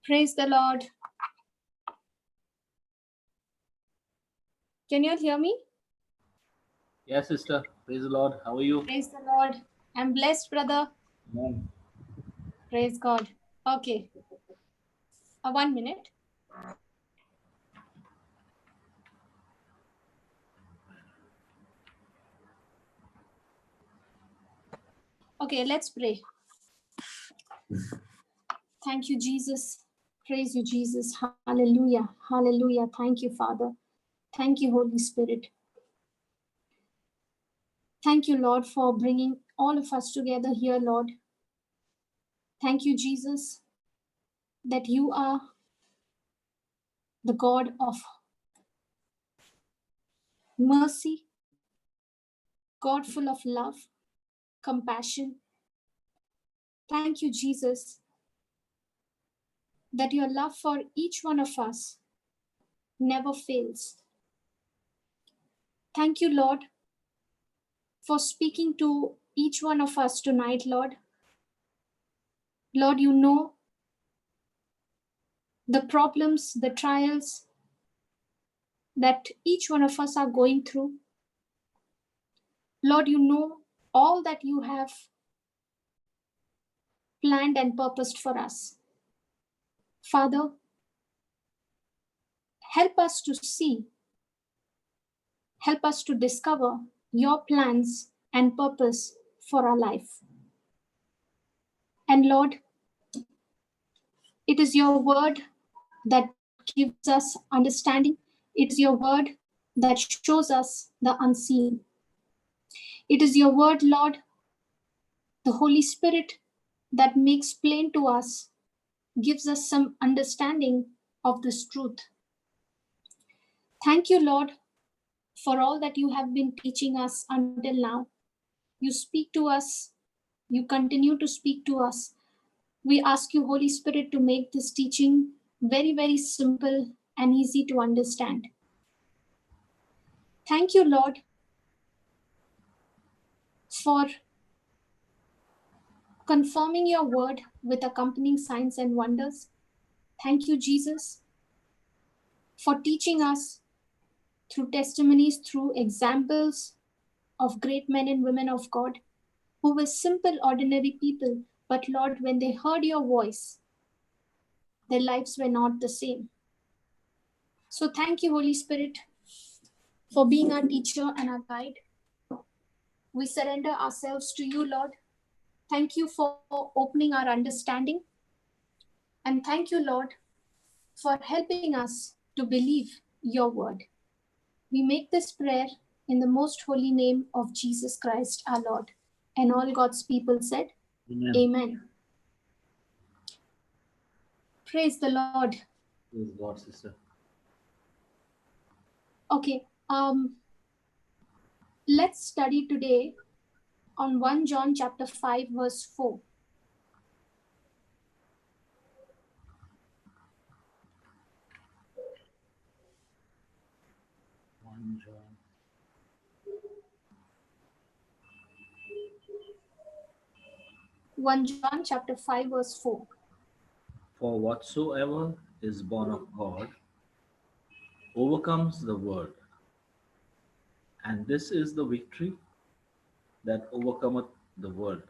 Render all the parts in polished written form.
Praise the Lord. Can you all hear me? Yes, sister. Praise the Lord. How are you? Praise the Lord. I'm blessed, brother. Amen. Praise God. Okay. 1 minute. Okay, let's pray. Thank you, Jesus. Praise you, Jesus. Hallelujah. Hallelujah. Thank you, Father. Thank you, Holy Spirit. Thank you, Lord, for bringing all of us together here, Lord. Thank you, Jesus, that you are the God of mercy, God full of love, compassion. Thank you, Jesus, that your love for each one of us never fails. Thank you, Lord, for speaking to each one of us tonight, Lord. Lord, you know the problems, the trials that each one of us are going through. Lord, you know all that you have planned and purposed for us. Father, help us to see, help us to discover your plans and purpose for our life. And Lord, it is your word that gives us understanding. It is your word that shows us the unseen. It is your word, Lord, the Holy Spirit, that makes plain to us, gives us some understanding of this truth. Thank you, Lord, for all that you have been teaching us until now. You speak to us. You continue to speak to us. We ask you, Holy Spirit, to make this teaching very, very simple and easy to understand. Thank you, Lord, for confirming your word with accompanying signs and wonders. Thank you, Jesus, for teaching us through testimonies, through examples of great men and women of God who were simple, ordinary people. But Lord, when they heard your voice, their lives were not the same. So thank you, Holy Spirit, for being our teacher and our guide. We surrender ourselves to you, Lord. Thank you for opening our understanding. And thank you, Lord, for helping us to believe your word. We make this prayer in the most holy name of Jesus Christ, our Lord. And all God's people said, Amen. Amen. Praise the Lord. Praise God, sister. Okay, let's study today on 1 John chapter 5, verse 4. One John. John chapter 5, verse 4. For whatsoever is born of God overcomes the world. And this is the victory that overcometh the world,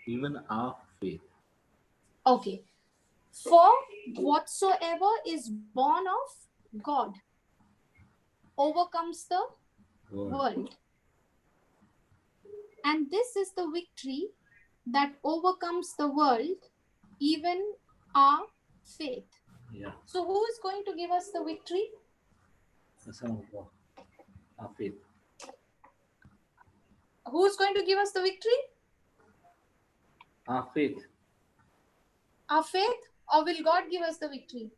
even our faith. Okay. For whatsoever is born of God overcomes the world. And this is the victory that overcomes the world, even our faith. Yeah, So who is going to give us the victory? the Son of God, our faith. Who is going to give us the victory? Our faith. Our faith, or will God give us the victory?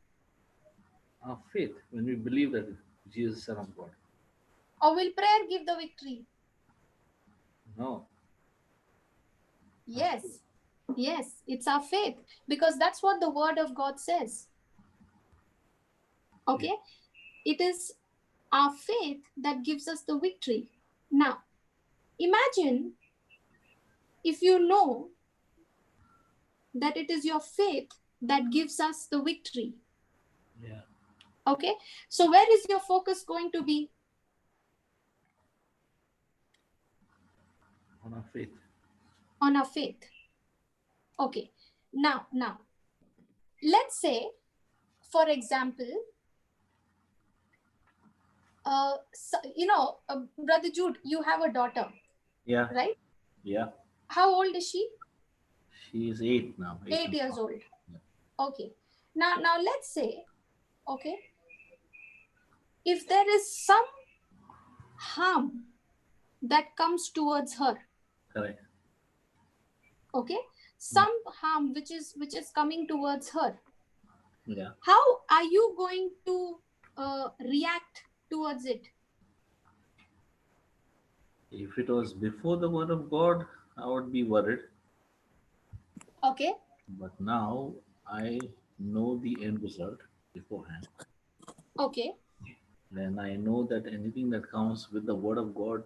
Our faith, when we believe that Jesus is the Son of God. Or will prayer give the victory? No. Yes. Yes, it's our faith, because that's what the word of God says. Okay? Yeah. It is our faith that gives us the victory. Now, imagine if you know that it is your faith that gives us the victory. Yeah. Okay, so where is your focus going to be? On our faith. On our faith. Okay, now let's say, for example, Brother Jude, you have a daughter. Yeah. Right? Yeah. How old is she? She is 8 now. 8 years old. Yeah. Okay. Now let's say, okay, if there is some harm that comes towards her. Correct. Okay, some harm which is coming towards her. Yeah. How are you going to react towards it? If it was before the word of God, I would be worried. Okay. But now I know the end result beforehand. Okay. Then I know that anything that comes with the word of God,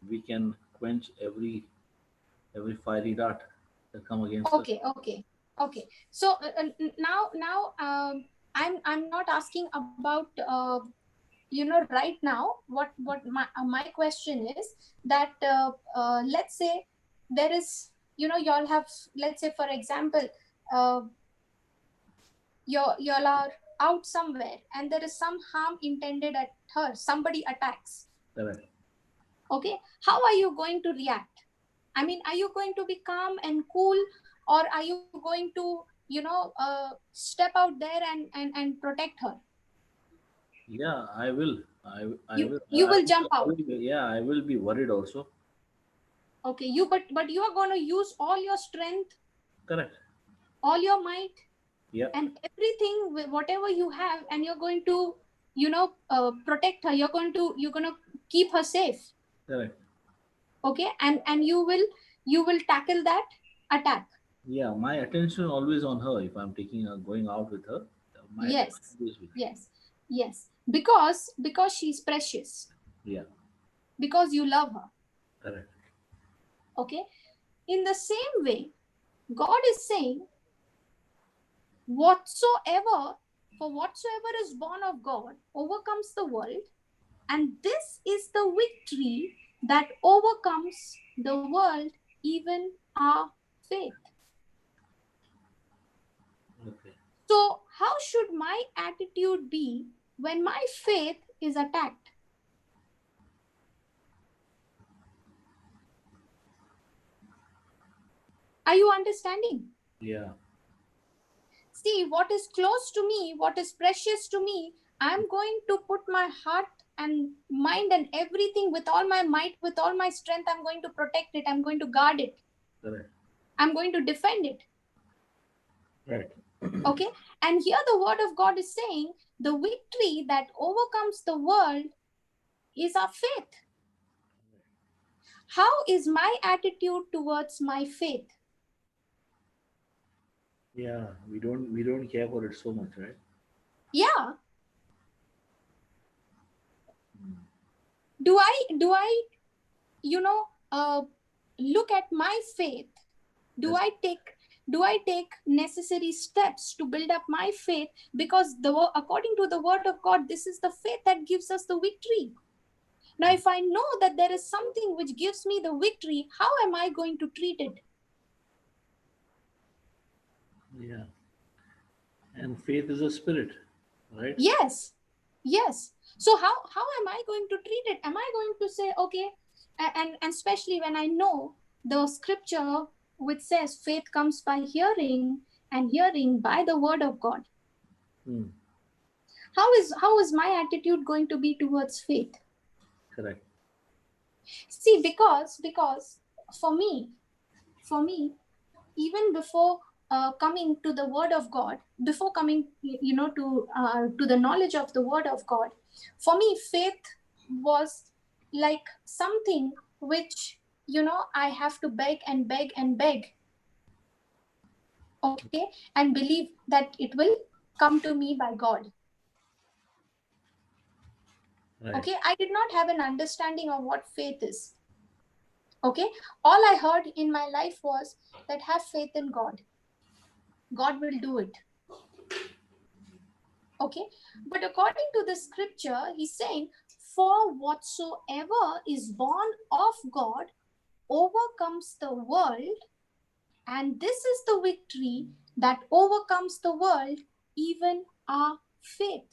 we can quench every fiery dart that come against us. Okay. So now I'm not asking about right now. What my question is that let's say there is, y'all have, let's say for example, y'all are out somewhere and there is some harm intended at her, somebody attacks. Correct. Okay, how are you going to react? I mean, are you going to be calm and cool, or are you going to step out there and protect her? Yeah, I will. You will jump out. Yeah, I will be worried also. Okay, but you are going to use all your strength, Correct. all your might, Yeah. and everything, whatever you have, and you're going to protect her. You're going to keep her safe. Correct. Okay, and you will tackle that attack. Yeah, my attention always on her. If I'm going out with her, my attention Yes, always with her. yes, because she's precious, Yeah. because you love her. Correct. Okay, in the same way, God is saying, whatsoever is born of God overcomes the world, and this is the victory that overcomes the world, even our faith. Okay. So how should my attitude be when my faith is attacked? Are you understanding? Yeah. See, what is close to me, what is precious to me, I'm going to put my heart and mind and everything with all my might, with all my strength. I'm going to protect it. I'm going to guard it. Correct. I'm going to defend it. Right. Okay. And here the word of God is saying the victory that overcomes the world is our faith. How is my attitude towards my faith? Yeah, we don't care for it so much, right? Yeah. Mm. Do I look at my faith? Yes. Do I take necessary steps to build up my faith? Because according to the word of God, this is the faith that gives us the victory. Now, if I know that there is something which gives me the victory, how am I going to treat it? Yeah. And faith is a spirit, right? Yes. So how am I going to treat it? Am I going to say, okay, and especially when I know the scripture which says faith comes by hearing, and hearing by the word of God. Mm. How is my attitude going to be towards faith? Correct. See, because for me, even before coming to the word of God, before coming to the knowledge of the word of God, for me faith was like something which I have to beg and beg and beg, okay, and believe that it will come to me by God. Right. Okay, I did not have an understanding of what faith is. Okay, all I heard in my life was that have faith in God. God will do it. Okay, but according to the scripture, he's saying, for whatsoever is born of God overcomes the world, and this is the victory that overcomes the world, even our faith.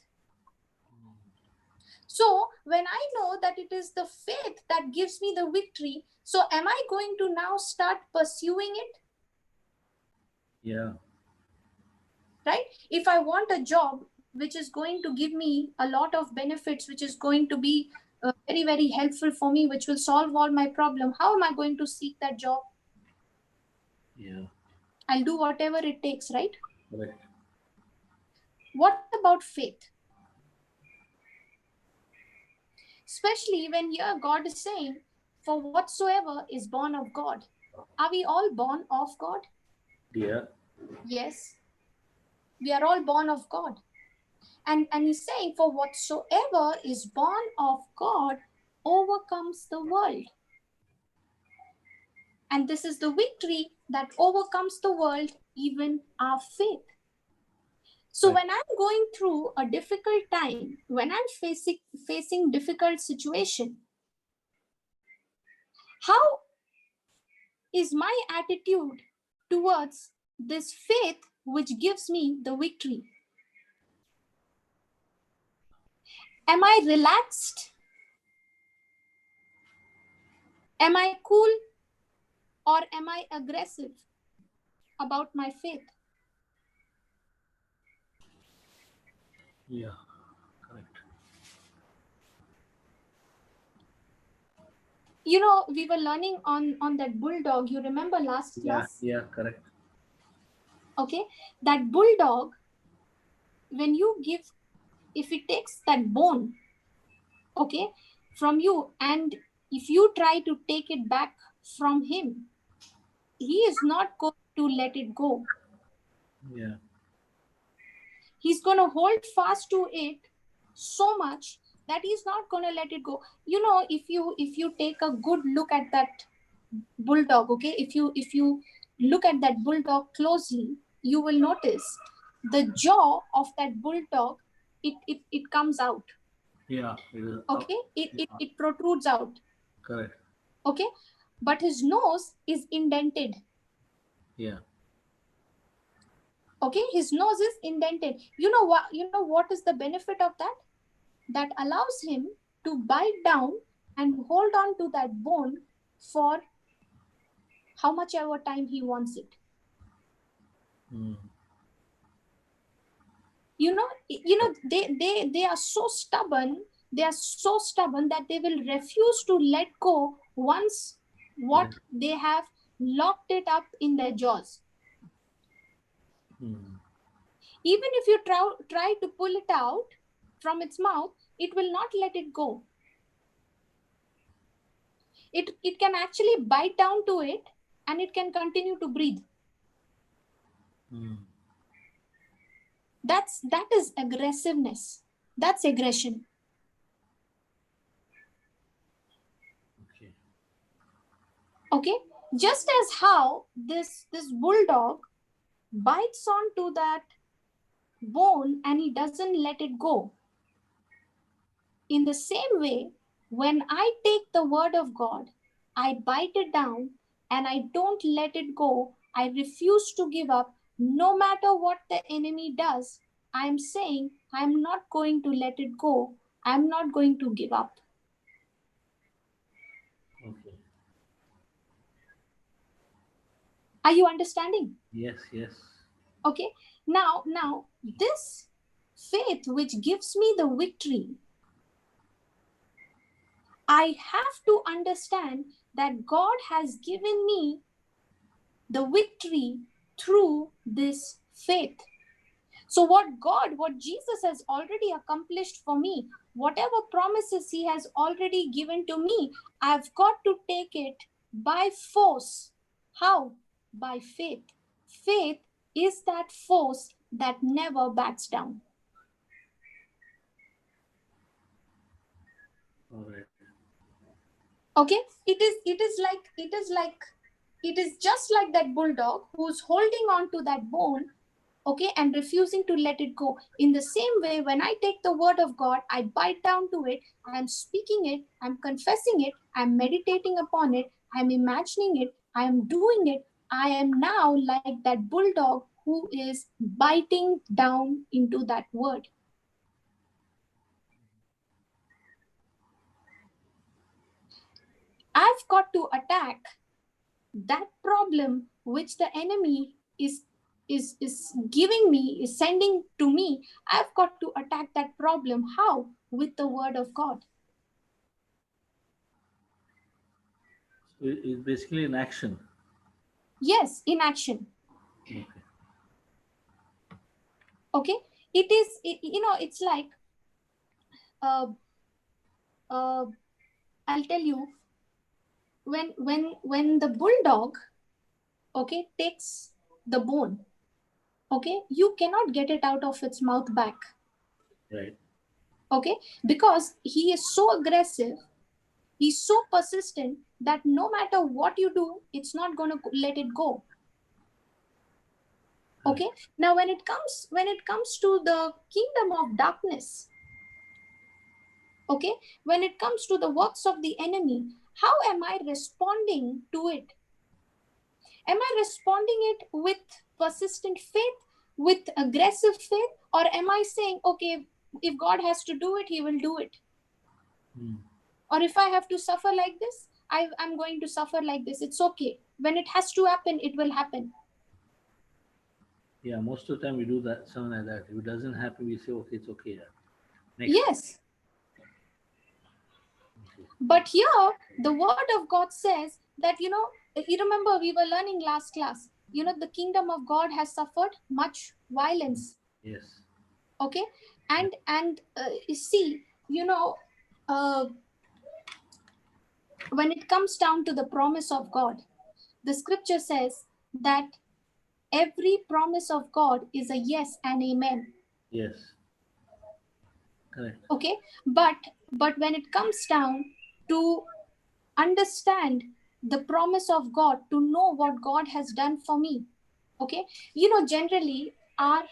So when I know that it is the faith that gives me the victory, so am I going to now start pursuing it? Yeah. Right? If I want a job which is going to give me a lot of benefits, which is going to be very, very helpful for me, which will solve all my problem, how am I going to seek that job? Yeah. I'll do whatever it takes, right? Correct. What about faith? Especially when here God is saying, for whatsoever is born of God. Are we all born of God? Yeah. Yes. We are all born of God. And he's saying, for whatsoever is born of God overcomes the world. And this is the victory that overcomes the world, even our faith. So Right. when I'm going through a difficult time, when I'm facing difficult situation, how is my attitude towards this faith which gives me the victory? Am I relaxed? Am I cool? Or am I aggressive about my faith? Yeah. Correct. You know, we were learning on that bulldog. You remember last class? Yeah. Correct. Okay. That bulldog, when you give, if it takes that bone, okay, from you, and if you try to take it back from him, he is not going to let it go. Yeah. He's going to hold fast to it so much that he's not going to let it go. You know, if you take a good look at that bulldog, okay, if you look at that bulldog closely, you will notice the jaw of that bulldog, it comes out. Yeah. It is Okay, up. it protrudes out. Correct. Okay, but his nose is indented. Yeah. Okay, his nose is indented. You know what is the benefit of that? That allows him to bite down and hold on to that bone for how much ever time he wants it. Mm. You know, they are so stubborn. They are so stubborn that they will refuse to let go once what they have locked it up in their jaws. Mm. Even if you try to pull it out from its mouth, it will not let it go. It can actually bite down to it and it can continue to breathe. Mm. That is aggressiveness. That's aggression. Okay. Okay, just as how this bulldog bites onto that bone and he doesn't let it go. In the same way, when I take the word of God, I bite it down and I don't let it go. I refuse to give up. No matter what the enemy does, I'm saying I'm not going to let it go. I'm not going to give up. Okay. Are you understanding? Yes. Yes. Okay. Now, this faith which gives me the victory, I have to understand that God has given me the victory through this faith. So what Jesus has already accomplished for me, whatever promises he has already given to me, I've got to take it by force. How? By faith. Faith is that force that never backs down. All right. Okay, it is just like that bulldog who's holding on to that bone, okay, and refusing to let it go. In the same way, when I take the word of God, I bite down to it, I'm speaking it, I'm confessing it, I'm meditating upon it, I'm imagining it, I am doing it. I am now like that bulldog who is biting down into that word. I've got to attack that problem which the enemy is giving me, is sending to me. I've got to attack that problem. How? With the word of God. So it's basically an action. Yes, in action. Okay. Okay, it is, it's like, I'll tell you, when the bulldog, okay, takes the bone, okay, you cannot get it out of its mouth back. Right. Okay, because he is so aggressive, he's so persistent that no matter what you do, it's not going to let it go. Okay, Right. now when it comes to the kingdom of darkness, okay, when it comes to the works of the enemy, how am I responding to it? Am I responding it with persistent faith, with aggressive faith, or am I saying, okay, if God has to do it, he will do it? Or if I have to suffer like this, I'm going to suffer like this. It's okay. When it has to happen, it will happen. Yeah, most of the time we do that, something like that. If it doesn't happen, we say, okay, it's okay. Yeah. Next. Yes. Okay. But here, the word of God says that, you remember we were learning last class, the kingdom of God has suffered much violence. Yes. Okay. And you see, when it comes down to the promise of God, the scripture says that every promise of God is a yes and amen. Yes. Correct. Okay, but when it comes down to understand the promise of God, to know what God has done for me, okay, generally our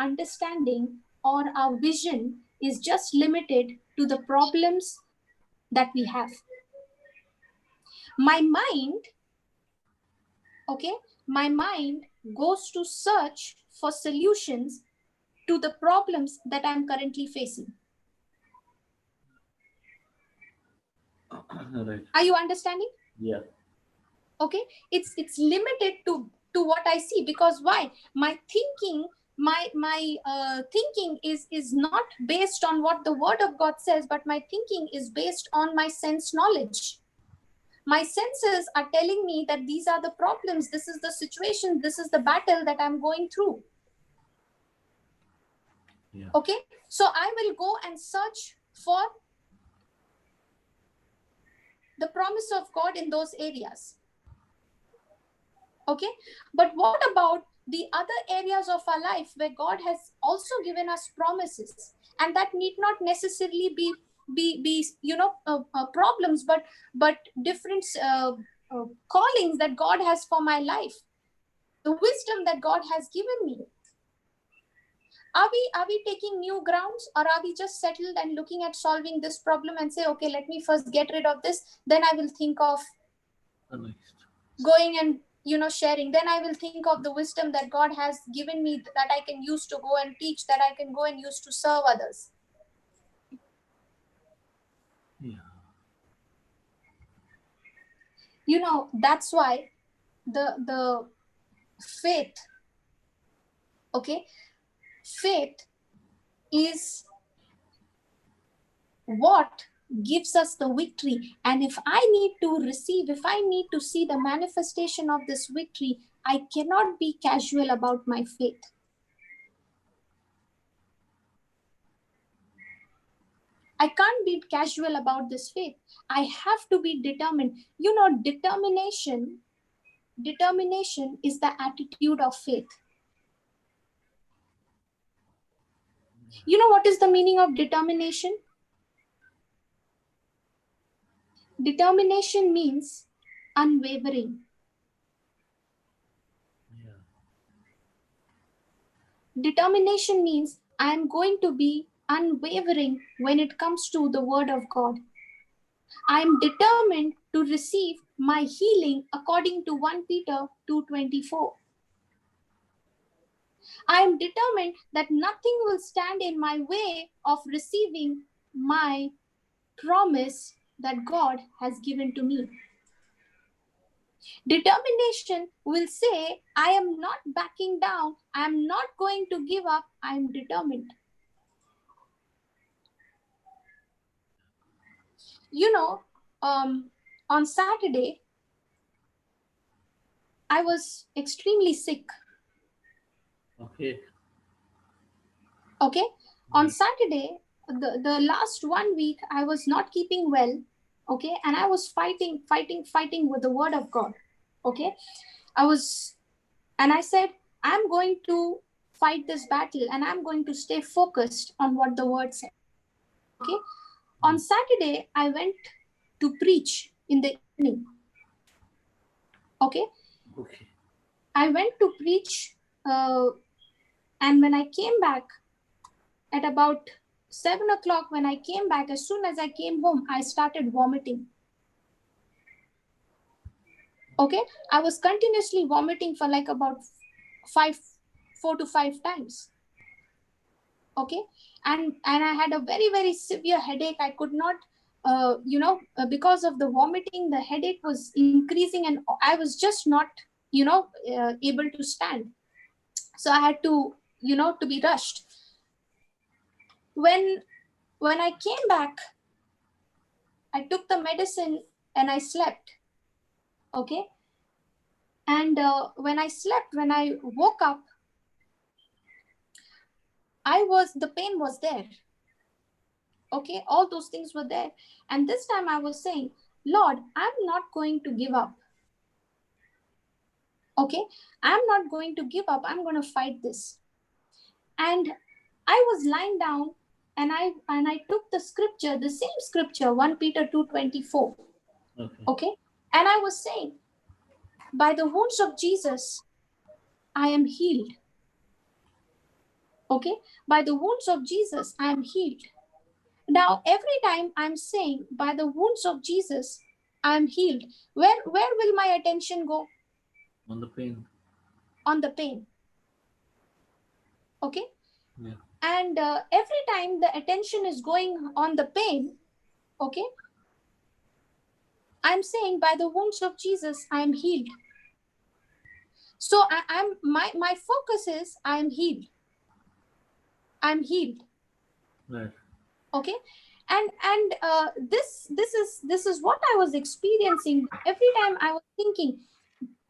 understanding or our vision is just limited to the problems that we have. My mind, okay, my mind goes to search for solutions to the problems that I'm currently facing. Right. Are you understanding? Yeah. Okay, it's limited to what I see, because why? My thinking, my thinking is not based on what the word of God says, but my thinking is based on my sense knowledge. My senses are telling me that these are the problems, this is the situation, this is the battle that I'm going through. Yeah. Okay, so I will go and search for the promise of God in those areas. Okay, but what about the other areas of our life where God has also given us promises, and that need not necessarily be problems, but different callings that God has for my life, the wisdom that God has given me. Are we taking new grounds, or are we just settled and looking at solving this problem and say, okay, let me first get rid of this, then I will think of Next. going and sharing, then I will think of the wisdom that God has given me that I can use to go and teach, that I can go and use to serve others. Yeah. That's why the faith, okay, faith is what gives us the victory. And if I need to see the manifestation of this victory, I cannot be casual about my faith. I can't be casual about this faith. I have to be determined. Determination is the attitude of faith. You know what is the meaning of determination? Determination means unwavering. Yeah. Determination means I am going to be unwavering when it comes to the word of God. I am determined to receive my healing according to 1 Peter 2:24. I am determined that nothing will stand in my way of receiving my promise that God has given to me. Determination will say, I am not backing down. I am not going to give up. I am determined. You know, on Saturday, I was extremely sick. Okay. Okay. On Saturday, the last 1 week, I was not keeping well. Okay. And I was fighting with the word of God. Okay. And I said, I'm going to fight this battle and I'm going to stay focused on what the word said. Okay. On Saturday, I went to preach in the evening. Okay. Okay. I went to preach, and when I came back at about 7 o'clock, when I came back, as soon as I came home, I started vomiting. Okay. I was continuously vomiting for like about 4 to 5 times. Okay. And I had a very, very severe headache. I could not, because of the vomiting, the headache was increasing and I was just not, able to stand. So I had to, to be rushed. When I came back, I took the medicine and I slept. Okay. And when I slept, when I woke up, the pain was there. Okay. All those things were there. And this time I was saying, Lord, I'm not going to give up. Okay. I'm not going to give up. I'm going to fight this. And I was lying down and I took the scripture, the same scripture, 1 Peter 2:24. Okay. And I was saying, by the wounds of Jesus, I am healed. Okay. By the wounds of Jesus, I am healed. Now, every time I'm saying, by the wounds of Jesus, I am healed, where will my attention go? On the pain. On the pain. Okay. Yeah. And every time the attention is going on the pain, okay, I'm saying, by the wounds of Jesus, I am healed. So my focus is, I am healed. I'm healed. Right. Okay. And this is what I was experiencing. Every time I was thinking,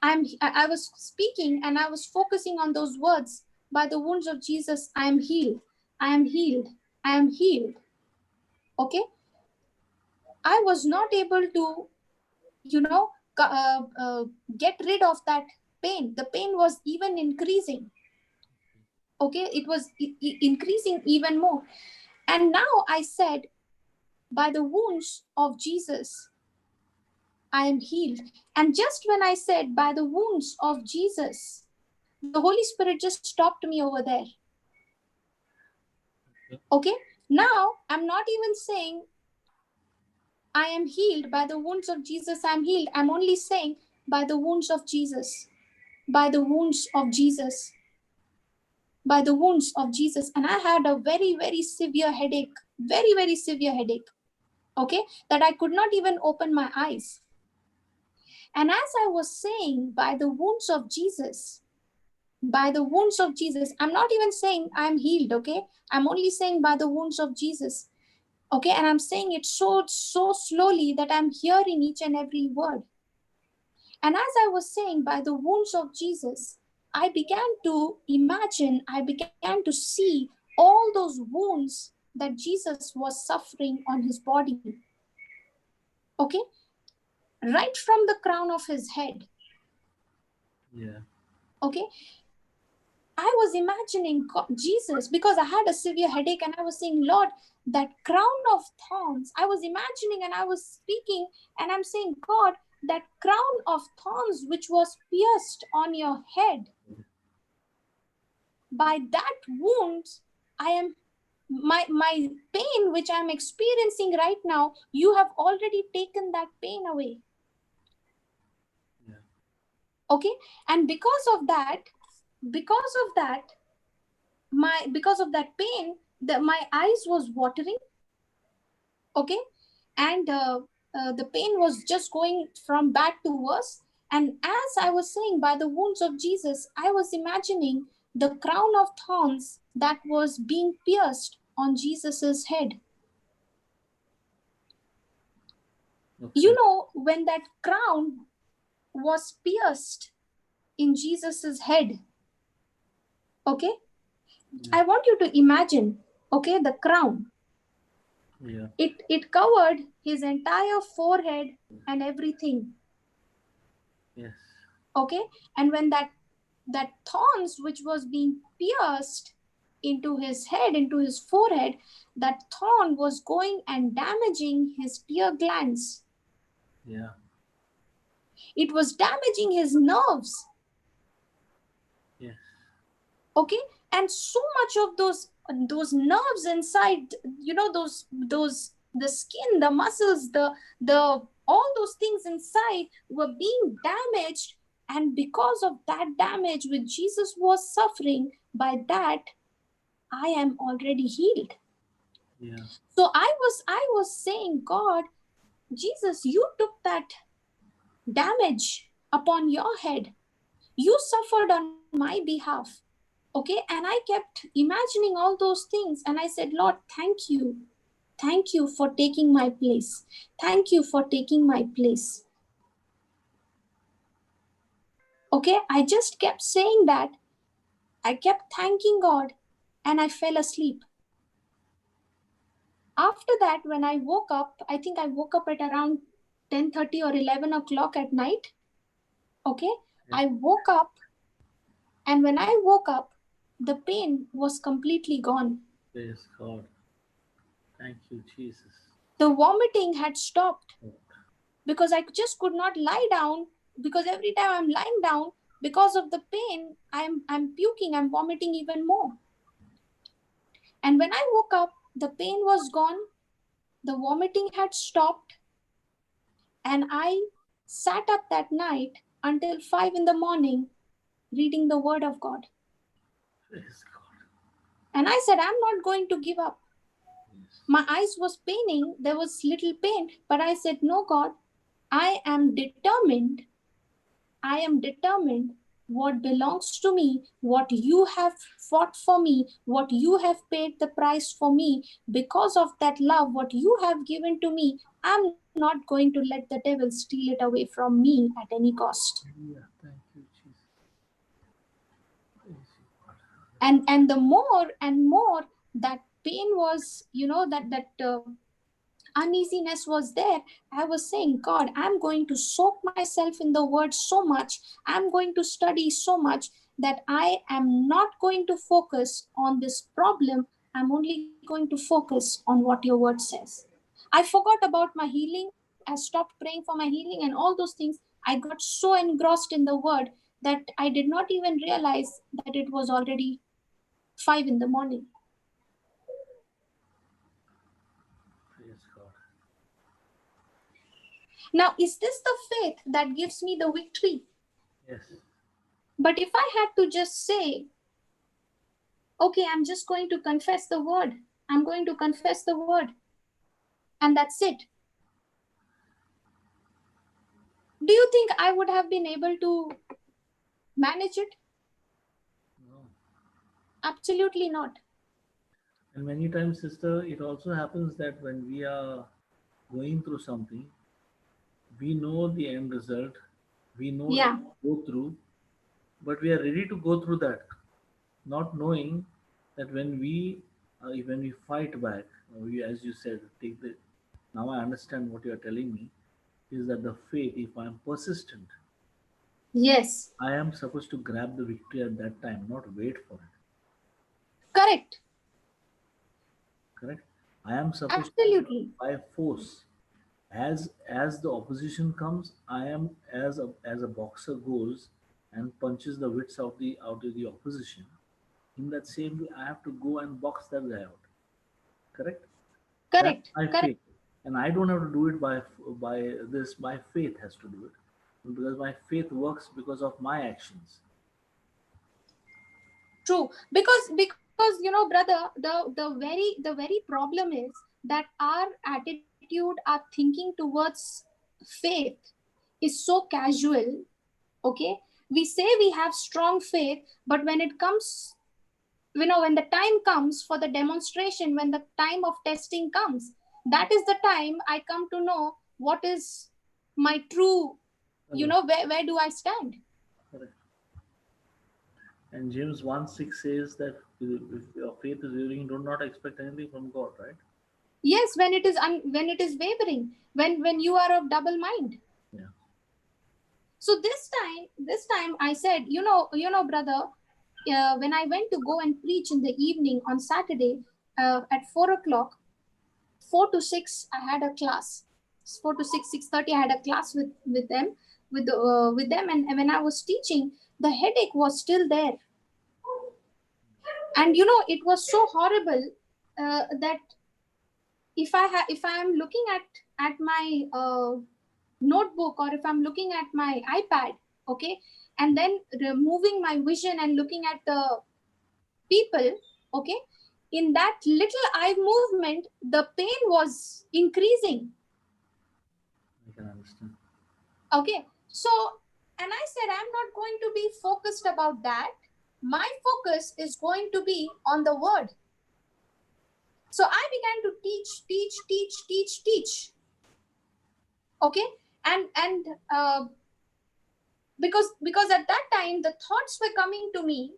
I was speaking and I was focusing on those words, by the wounds of Jesus, I am healed. I am healed. I am healed. Okay. I was not able to, get rid of that pain. The pain was even increasing. Okay. It was increasing even more. And now I said, by the wounds of Jesus, I am healed. And just when I said, by the wounds of Jesus, the Holy Spirit just stopped me over there. Okay. Now I'm not even saying, I am healed by the wounds of Jesus, I'm healed. I'm only saying, by the wounds of Jesus, by the wounds of Jesus, by the wounds of Jesus. And I had a very, very severe headache, very, very severe headache. Okay. That I could not even open my eyes. And as I was saying, by the wounds of Jesus, by the wounds of Jesus, I'm not even saying I'm healed. Okay. I'm only saying, by the wounds of Jesus. Okay. And I'm saying it so slowly that I'm hearing each and every word. And as I was saying, by the wounds of Jesus, I began to imagine, I began to see all those wounds that Jesus was suffering on his body. Okay. Right from the crown of his head. Yeah. Okay. I was imagining Jesus, because I had a severe headache and I was saying, Lord, that crown of thorns, I was imagining and I was speaking and I'm saying, God, that crown of thorns which was pierced on your head. by that wounds, I am my pain which I'm experiencing right now, you have already taken that pain away. Yeah. Okay, and because of that, because of that pain, my eyes was watering. Okay, and the pain was just going from bad to worse. And as I was saying, by the wounds of Jesus, I was imagining the crown of thorns that was being pierced on Jesus's head. You Okay. know, when that crown was pierced in Jesus's head, okay, Yeah. I want you to imagine, okay, the crown. Yeah. It covered his entire forehead and everything. Yes. Okay, and when that thorns which was being pierced into his head, into his forehead, that thorn was going and damaging his tear glands. Yeah. It was damaging his nerves. Yes. Okay, and so much of those nerves inside, you know, those the skin, the muscles, the all those things inside were being damaged. And because of that damage which Jesus was suffering, by that I am already healed. Yeah. So I was saying, God, Jesus, you took that damage upon your head. You suffered on my behalf. Okay, and I kept imagining all those things, and I said, Lord, thank you for taking my place. Thank you for taking my place. Okay, I just kept saying that. I kept thanking God, and I fell asleep. After that, when I woke up, I think I woke up at around 10:30 or 11 o'clock at night. Okay, Yeah. I woke up, and when I woke up, the pain was completely gone. Praise God. Thank you, Jesus. The vomiting had stopped, Oh, because I just could not lie down, because every time I'm lying down, because of the pain, I'm puking, I'm vomiting even more. And when I woke up, the pain was gone, the vomiting had stopped, and I sat up that night until 5 in the morning reading the word of God. praise God. And I said, I'm not going to give up. Yes. My eyes was paining, there was little pain, but I said, no, God, I am determined. I am determined what belongs to me, what you have fought for me, what you have paid the price for me. Because of that love, what you have given to me, I'm not going to let the devil steal it away from me at any cost. Yeah. Thank you, Jesus. Praise you, God. And the more and more that pain was, you know, that uneasiness was there, I was saying, God, I'm going to soak myself in the word so much, I'm going to study so much, that I am not going to focus on this problem. I'm only going to focus on what your word says. I forgot about my healing. I stopped praying for my healing and all those things. I got so engrossed in the word that I did not even realize that it was already 5 in the morning. Praise God. Now, is this the faith that gives me the victory? Yes. But if I had to just say, okay, I'm just going to confess the word, I'm going to confess the word, and that's it, do you think I would have been able to manage it? No. Absolutely not. And many times, sister, it also happens that when we are going through something, we know the end result, we know that Yeah, we go through, but we are ready to go through that, not knowing that when we fight back, as you said, take the. Now I understand what you are telling me is that the faith, if I am persistent, yes, I am supposed to grab the victory at that time, not wait for it. correct, Correct? I am supposed to absolutely. by force. As the opposition comes, I am as a boxer goes and punches the wits out of the opposition. in that same way, I have to go and box that guy out. Correct? That's Correct. my Correct. faith, and I don't have to do it by this. My faith has to do it, because my faith works because of my actions. True. Because brother, the very problem is that our attitude, our thinking towards faith is so casual. Okay, we say we have strong faith, but when it comes, when the time comes for the demonstration, when the time of testing comes, that is the time I come to know what is my true, Correct. where do I stand. Correct. And James 1:6 says that if your faith is wavering, do not expect anything from God, right? Yes, when it is wavering, when you are of double mind. Yeah. So this time I said, brother, when I went to go and preach in the evening on Saturday, at 4 o'clock, 4 to 6 I had a class. 4 to 6, 6:30 I had a class with them, with them, and when I was teaching, the headache was still there, and it was so horrible, that if I am looking at my notebook, or if I'm looking at my iPad, okay, and then removing my vision and looking at the people, okay, in that little eye movement, the pain was increasing. I can understand. Okay, so, and I said, I'm not going to be focused about that. My focus is going to be on the word. So I began to teach. Okay, and because at that time the thoughts were coming to me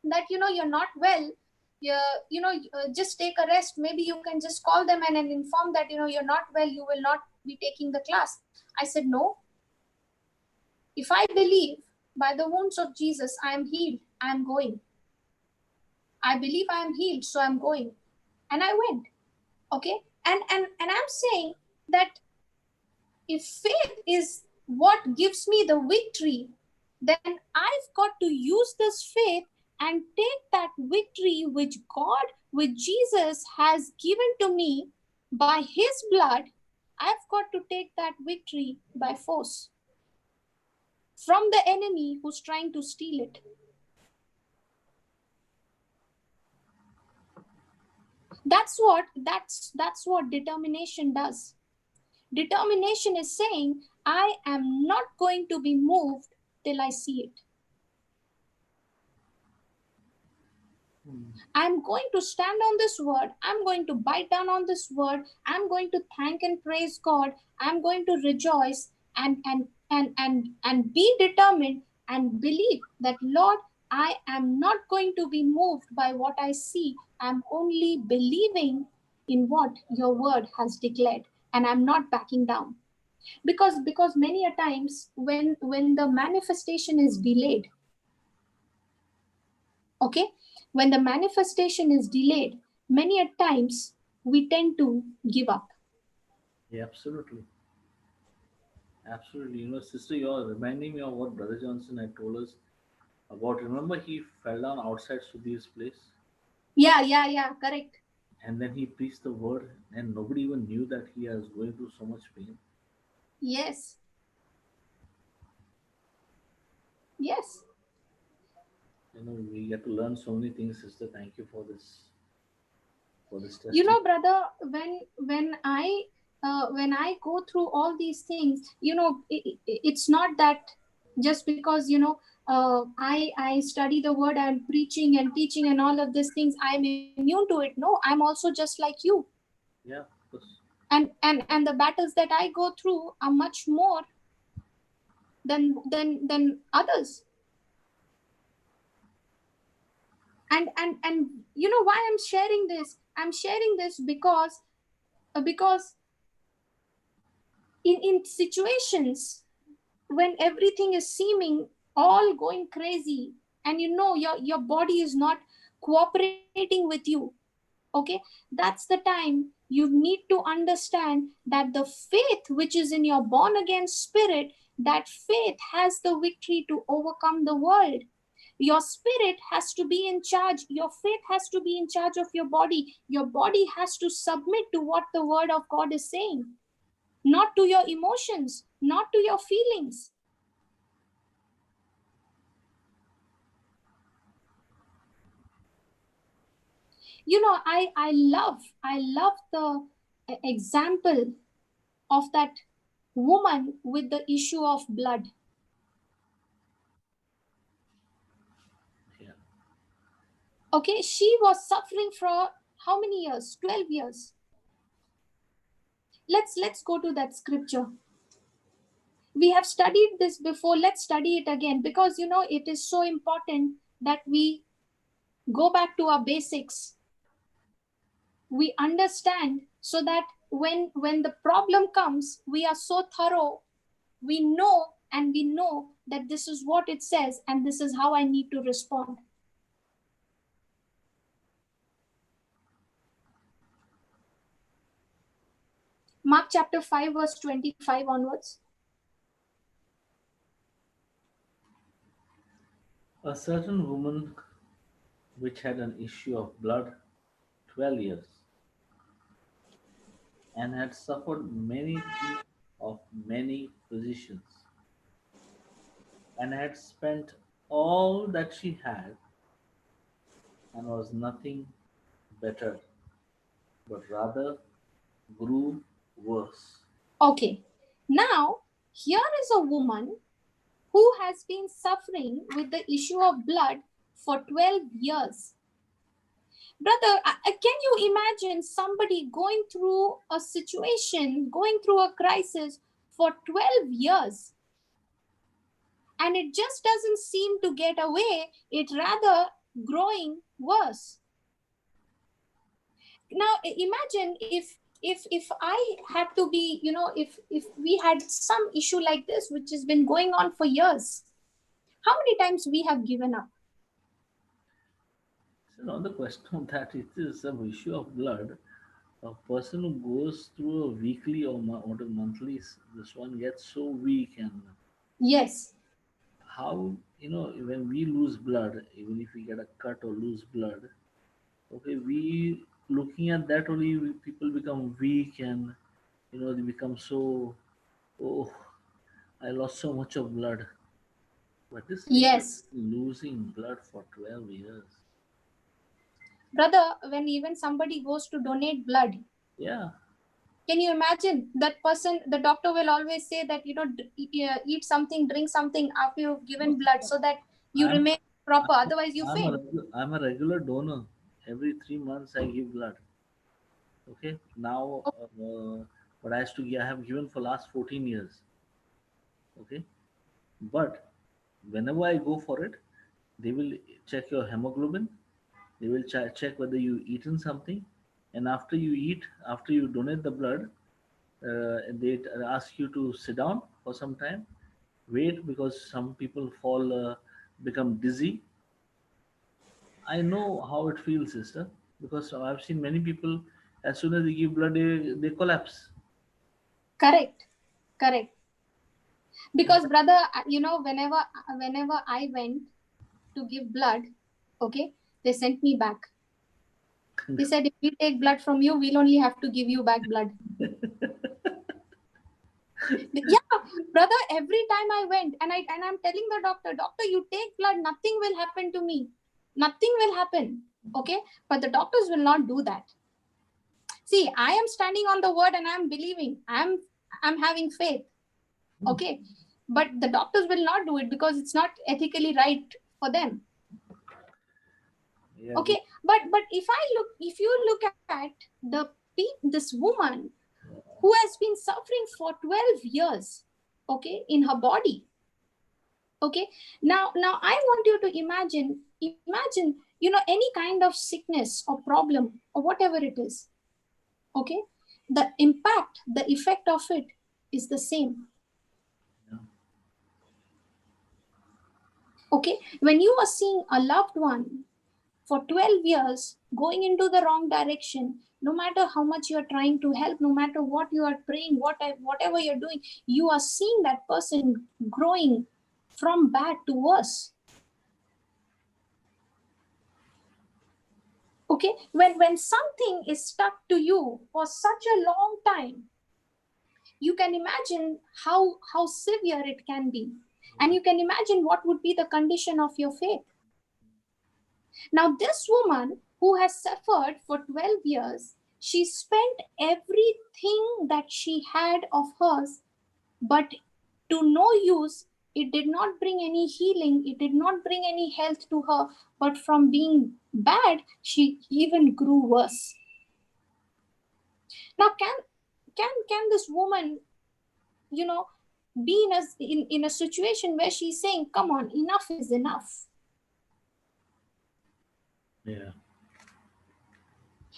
that you're not well, just take a rest, maybe you can just call them and inform that you're not well, you will not be taking the class. I said, no, if I believe by the wounds of Jesus I am healed, I am going. I believe I am healed, so I'm going. And I went. Okay, and I'm saying that if faith is what gives me the victory, then I've got to use this faith and take that victory which God, which Jesus has given to me by his blood. I've got to take that victory by force from the enemy who's trying to steal it. That's what determination does. Determination is saying, I am not going to be moved till I see it. I'm going to stand on this word. I'm going to bite down on this word. I'm going to thank and praise God. I'm going to rejoice and be determined and believe that, Lord, I am not going to be moved by what I see. I'm only believing in what your word has declared, and I'm not backing down. Because many a times when the manifestation is delayed, okay, when the manifestation is delayed, many a times we tend to give up. Yeah, absolutely. Absolutely. Sister, you're reminding me of what Brother Johnson had told us about. Remember, he fell down outside Sudhir's place, Yeah, correct. and then he preached the word, and nobody even knew that he was going through so much pain. Yes, yes. We get to learn so many things, sister. Thank you for this testimony. Brother, when I go through all these things, it's not that just because I study the word, I'm preaching and teaching and all of these things, I'm immune to it. No, I'm also just like you. Yeah, of course. And the battles that I go through are much more than others. And why I'm sharing this because in situations when everything is seeming all going crazy, and your body is not cooperating with you, okay, that's the time you need to understand that the faith which is in your born again spirit, that faith has the victory to overcome the world. Your spirit has to be in charge. Your faith has to be in charge of your body. Your body has to submit to what the word of God is saying, not to your emotions, not to your feelings. You know, I love the example of that woman with the issue of blood. Yeah. Okay, she was suffering for how many years? 12 years. Let's go to that scripture. We have studied this before. Let's study it again, because you know it is so important that we go back to our basics. We understand, so that when the problem comes, we are so thorough. We know that this is what it says and this is how I need to respond. Mark chapter 5 verse 25 onwards. A certain woman which had an issue of blood 12 years and had suffered many of many physicians and had spent all that she had and was nothing better, but rather grew worse. Okay, now here is a woman who has been suffering with the issue of blood for 12 years. Brother, can you imagine somebody going through a situation, going through a crisis for 12 years? And it just doesn't seem to get away, it rather growing worse. Now imagine if I had to be, you know, if we had some issue like this which has been going on for years, how many times we have given up? So on the question of that, it is a issue of blood. A person who goes through a weekly or a monthly, this one gets so weak, and Yes. how, when we lose blood, even if we get a cut or lose blood, okay, we looking at that only, people become weak, and they become so, oh, I lost so much of blood. But this lady Yes. losing blood for 12 years. Brother, when even somebody goes to donate blood, Yeah. can you imagine that person? The doctor will always say that, eat something, drink something after you've given blood, so that you I'm remain proper, otherwise you faint. I'm a regular donor. Every 3 months I give blood. Okay. Now, but I have given for last 14 years. Okay. But whenever I go for it, they will check your hemoglobin. They will check whether you eaten something, and after you donate the blood, they ask you to sit down for some time, wait, because some people become dizzy. I know how it feels, sister, because I've seen many people, as soon as they give blood, they collapse. Correct. Correct. Because brother, whenever I went to give blood, okay, they sent me back. They said, if we take blood from you, we'll only have to give you back blood. Yeah, brother, every time I went, and I'm telling the doctor, you take blood, nothing will happen to me. Nothing will happen. Okay. But the doctors will not do that. See, I am standing on the word and I'm believing. I'm having faith. Okay. But the doctors will not do it because it's not ethically right for them. Yeah, Okay. But if you look at this woman who has been suffering for 12 years, okay, in her body. Okay. Now I want you to imagine, any kind of sickness or problem or whatever it is. Okay. The impact, the effect of it is the same. yeah. Okay. When you are seeing a loved one for 12 years going into the wrong direction, no matter how much you are trying to help, no matter what you are praying, whatever you're doing, you are seeing that person growing from bad to worse. Okay, when something is stuck to you for such a long time, you can imagine how severe it can be, and you can imagine what would be the condition of your faith. Now this woman who has suffered for 12 years, she spent everything that she had of hers, but to no use. It did not bring any healing, it did not bring any health to her, but from being bad, she even grew worse. Now can this woman, be in a situation where she's saying, come on, enough is enough? Yeah.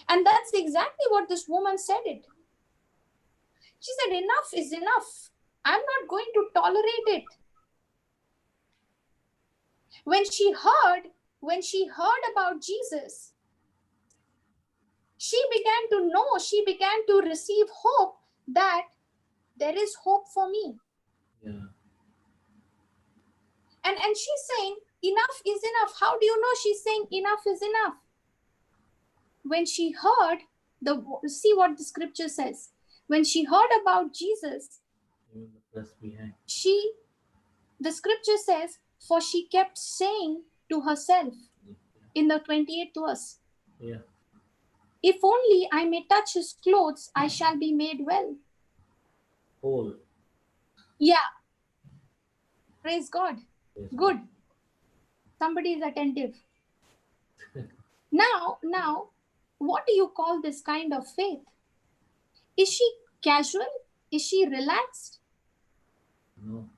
And that's exactly what this woman said it. She said, enough is enough. I'm not going to tolerate it. When she heard about Jesus, she began to receive hope that there is hope for me. Yeah. And she's saying, enough is enough. How do you know she's saying enough is enough? When she heard see what the scripture says. When she heard about Jesus, Even the press behind. the scripture says, for she kept saying to herself in the 28th verse, Yeah. if only I may touch his clothes, I shall be made well. Whole. Yeah. Praise God. Yes. Good. Somebody is attentive. Now, what do you call this kind of faith? Is she casual? Is she relaxed? No.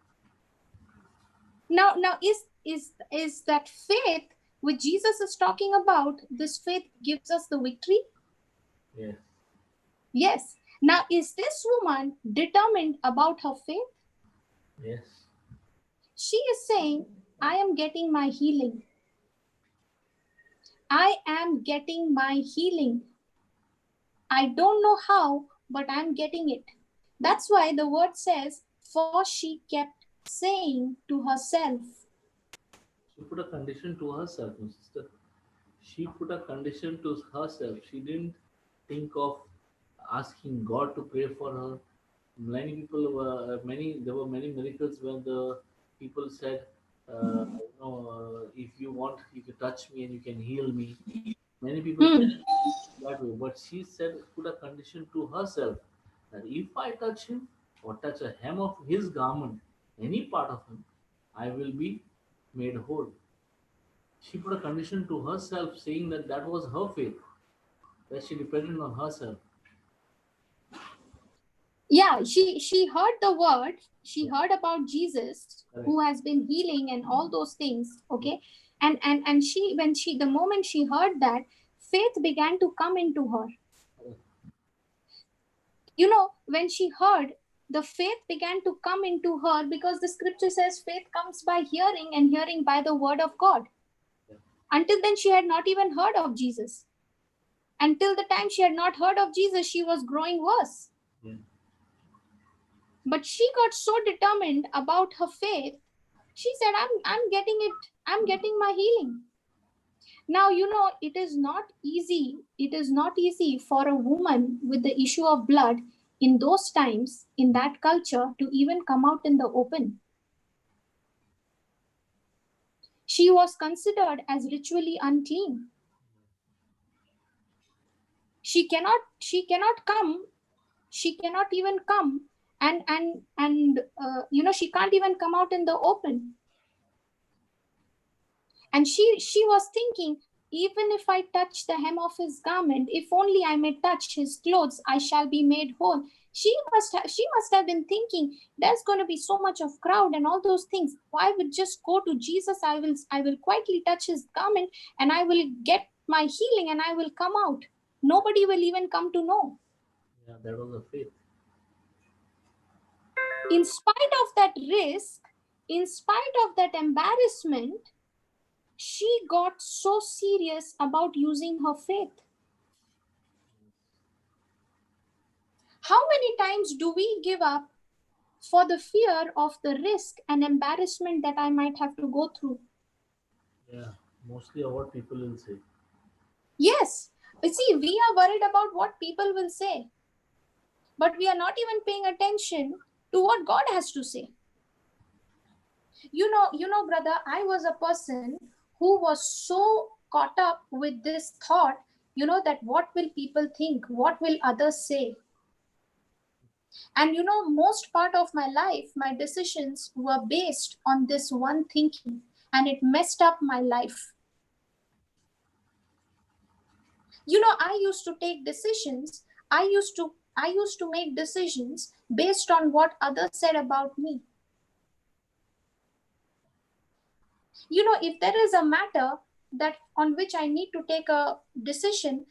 Now, is that faith which Jesus is talking about? This faith gives us the victory? Yes. Yes. Now, is this woman determined about her faith? Yes. She is saying, I am getting my healing. I am getting my healing. I don't know how, but I'm getting it. That's why the word says, for she kept saying to herself. She put a condition to herself, my sister. She put a condition to herself. She didn't think of asking God to pray for her. There were many miracles when the people said, if you want, you can touch me and you can heal me. Many people said that way, but she said, put a condition to herself that if I touch him or touch a hem of his garment, any part of him, I will be made whole. She put a condition to herself, saying that that was her faith, that she depended on herself. Yeah, she heard the word. She heard about Jesus, Correct. who has been healing and all those things. Okay, and she the moment she heard that, faith began to come into her. Correct. When she heard, the faith began to come into her, because the scripture says faith comes by hearing, and hearing by the word of God. Yeah. Until then, she had not even heard of Jesus. Until the time she had not heard of Jesus, she was growing worse. Yeah. But she got so determined about her faith. She said, I'm getting it. I'm getting my healing. Now, it is not easy. It is not easy for a woman with the issue of blood in those times, in that culture, to even come out in the open. She was considered as ritually unclean. She cannot come. She cannot even come, and she can't even come out in the open. And she was thinking, even if I touch the hem of his garment, if only I may touch his clothes, I shall be made whole. She must have been thinking, there's going to be so much of crowd and all those things. Why would just go to Jesus? I will quietly touch his garment, and I will get my healing, and I will come out. Nobody will even come to know. Yeah, that was a faith. In spite of that risk, in spite of that embarrassment, she got so serious about using her faith. How many times do we give up for the fear of the risk and embarrassment that I might have to go through? Yeah, mostly of what people will say. Yes. You see, we are worried about what people will say, but we are not even paying attention to what God has to say. You know, brother, I was a person who was so caught up with this thought, that what will people think? What will others say? And most part of my life, my decisions were based on this one thinking, and it messed up my life. I used to take decisions. I used to make decisions based on what others said about me. If there is a matter that on which I need to take a decision,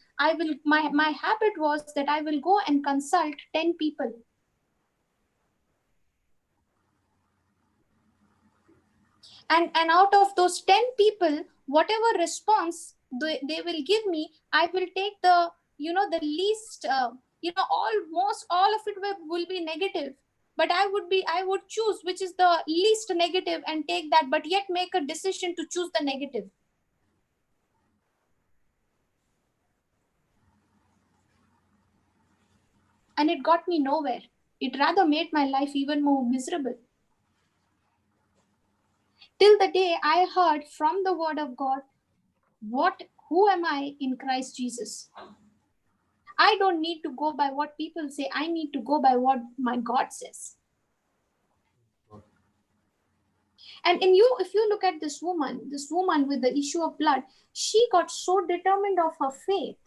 my habit was that I will go and consult 10 people. And out of those 10 people, whatever response they will give me, I will take the least, almost all of it will be negative, but I would choose which is the least negative and take that, but yet make a decision to choose the negative. And it got me nowhere. It rather made my life even more miserable. Till the day I heard from the word of God, who am I in Christ Jesus? I don't need to go by what people say. I need to go by what my God says. And if you look at this woman with the issue of blood, she got so determined of her faith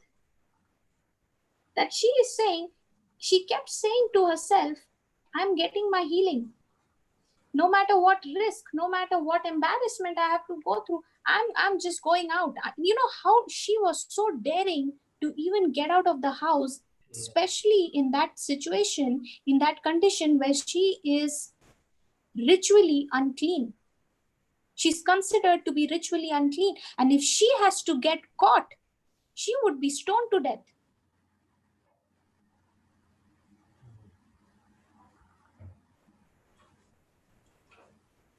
that she kept saying to herself, I'm getting my healing. No matter what risk, no matter what embarrassment I have to go through, I'm just going out. You know how she was so daring to even get out of the house, especially in that situation, in that condition where she is ritually unclean. She's considered to be ritually unclean. And if she has to get caught, she would be stoned to death.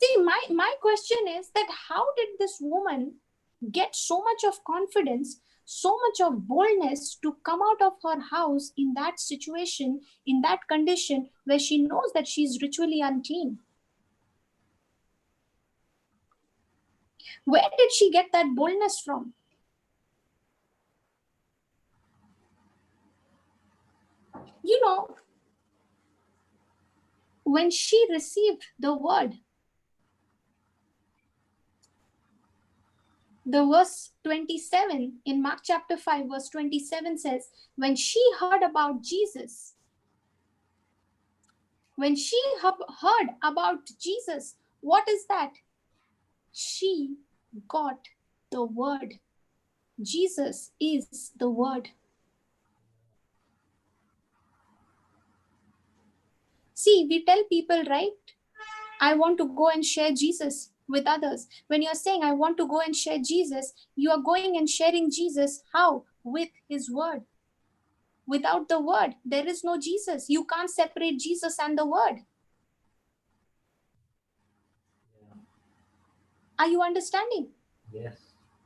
See, my question is that how did this woman get so much of confidence, so much of boldness to come out of her house in that situation, in that condition where she knows that she's ritually unclean? Where did she get that boldness from? When she received the word, the verse 27 in Mark chapter 5, verse 27 says, when she heard about Jesus, what is that? She got the word. Jesus is the word. See, we tell people, right? I want to go and share Jesus with others. When you're saying, I want to go and share Jesus, you are going and sharing Jesus. How? With his word. Without the word, there is no Jesus. You can't separate Jesus and the word. Are you understanding? Yes.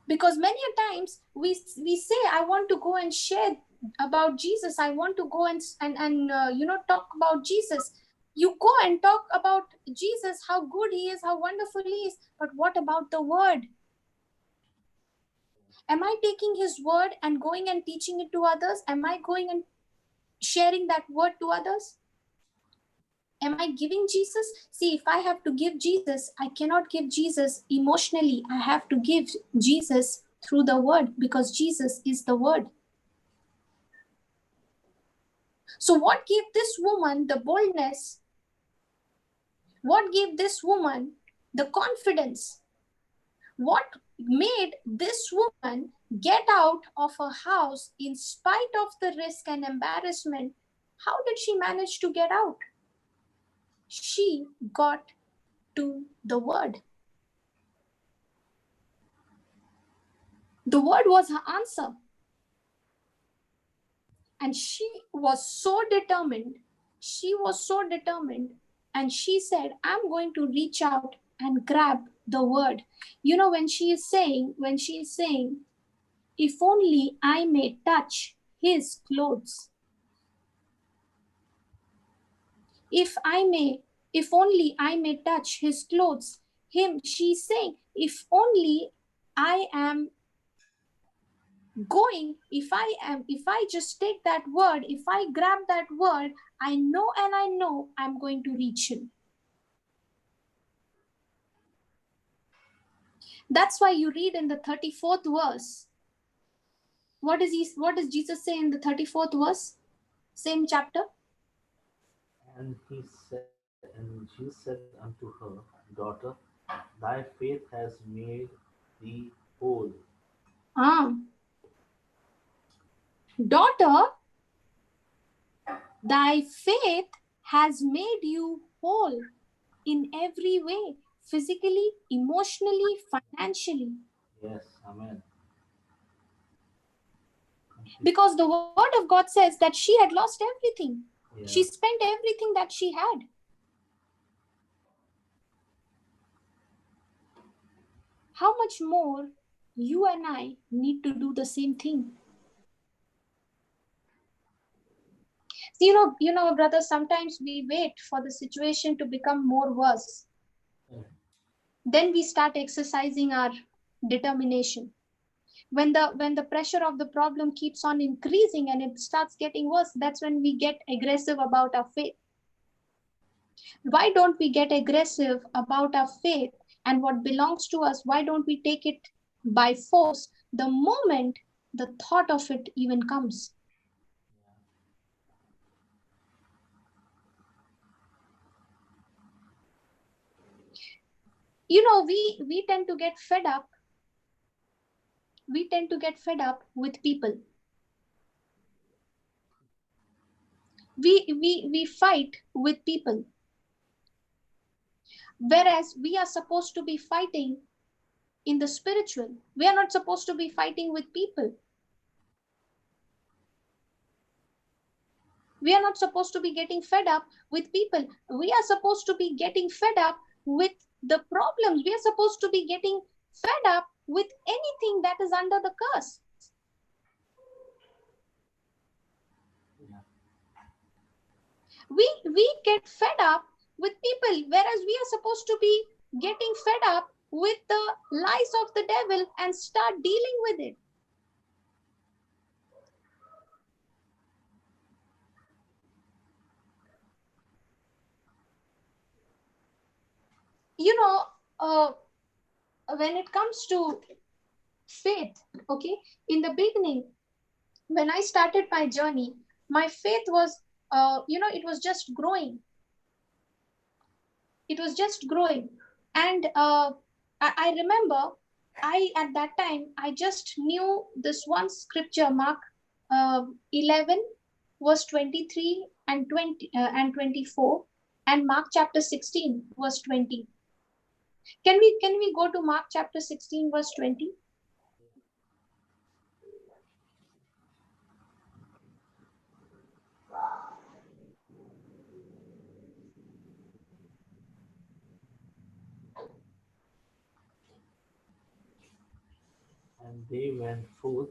Because many a times we say, I want to go and share about Jesus. I want to go and talk about Jesus. You go and talk about Jesus, how good he is, how wonderful he is. But what about the word? Am I taking his word and going and teaching it to others? Am I going and sharing that word to others? Am I giving Jesus? See, if I have to give Jesus, I cannot give Jesus emotionally. I have to give Jesus through the word, because Jesus is the word. So what gave this woman the boldness? What gave this woman the confidence? What made this woman get out of her house in spite of the risk and embarrassment? How did she manage to get out? She got to the word. The word was her answer. And she was so determined. And she said, I'm going to reach out and grab the word. When she is saying, if only I may touch his clothes. If only I may touch his clothes. She's saying, if only I am going, if I just take that word, if I grab that word, I know I'm going to reach him. That's why you read in the 34th verse. What does Jesus say in the 34th verse? Same chapter. And Jesus said unto her, Daughter, thy faith has made thee whole. Daughter, thy faith has made you whole in every way, physically, emotionally, financially. Yes, amen. Because the word of God says that she had lost everything. Yeah. She spent everything that she had. How much more you and I need to do the same thing? You know, brother, sometimes we wait for the situation to become more worse. Then we start exercising our determination. When the pressure of the problem keeps on increasing and it starts getting worse, that's when we get aggressive about our faith. Why don't we get aggressive about our faith and what belongs to us? Why don't we take it by force the moment the thought of it even comes? You know, we tend to get fed up. We tend to get fed up with people. We fight with people. Whereas we are supposed to be fighting in the spiritual. We are not supposed to be fighting with people. We are not supposed to be getting fed up with people. We are supposed to be getting fed up with the problems. We are supposed to be getting fed up with anything that is under the curse. Yeah. We get fed up with people, whereas we are supposed to be getting fed up with the lies of the devil and start dealing with it. You know, when it comes to faith, okay, in the beginning, when I started my journey, my faith was, it was just growing. It was just growing. And I remember at that time, I just knew this one scripture, Mark 11, verse 23 and and 24, and Mark chapter 16, verse 20. Can we go to Mark chapter 16, verse 20? And they went forth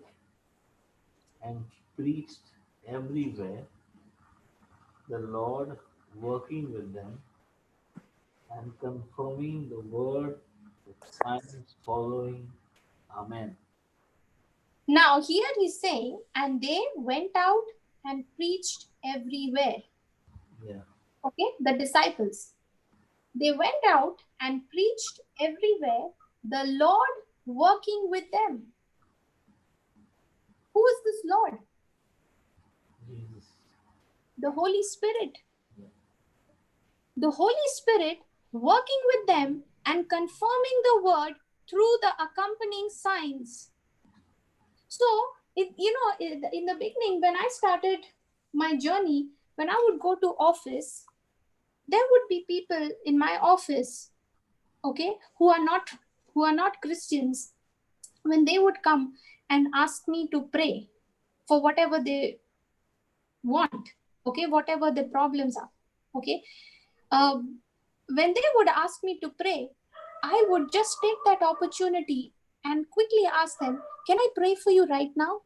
and preached everywhere, the Lord working with them and confirming the word with signs following. Amen. Now here he's saying, and they went out and preached everywhere. Yeah. Okay, the disciples. They went out and preached everywhere, the Lord working with them. Who is this Lord? Jesus. The Holy Spirit. Yeah. The Holy Spirit working with them and confirming the word through the accompanying signs. So, in the beginning, when I started my journey, when I would go to office, there would be people in my office, okay, who are not Christians. When they would come and ask me to pray for whatever they want, okay, whatever the problems are, okay, when they would ask me to pray, I would just take that opportunity and quickly ask them, can I pray for you right now?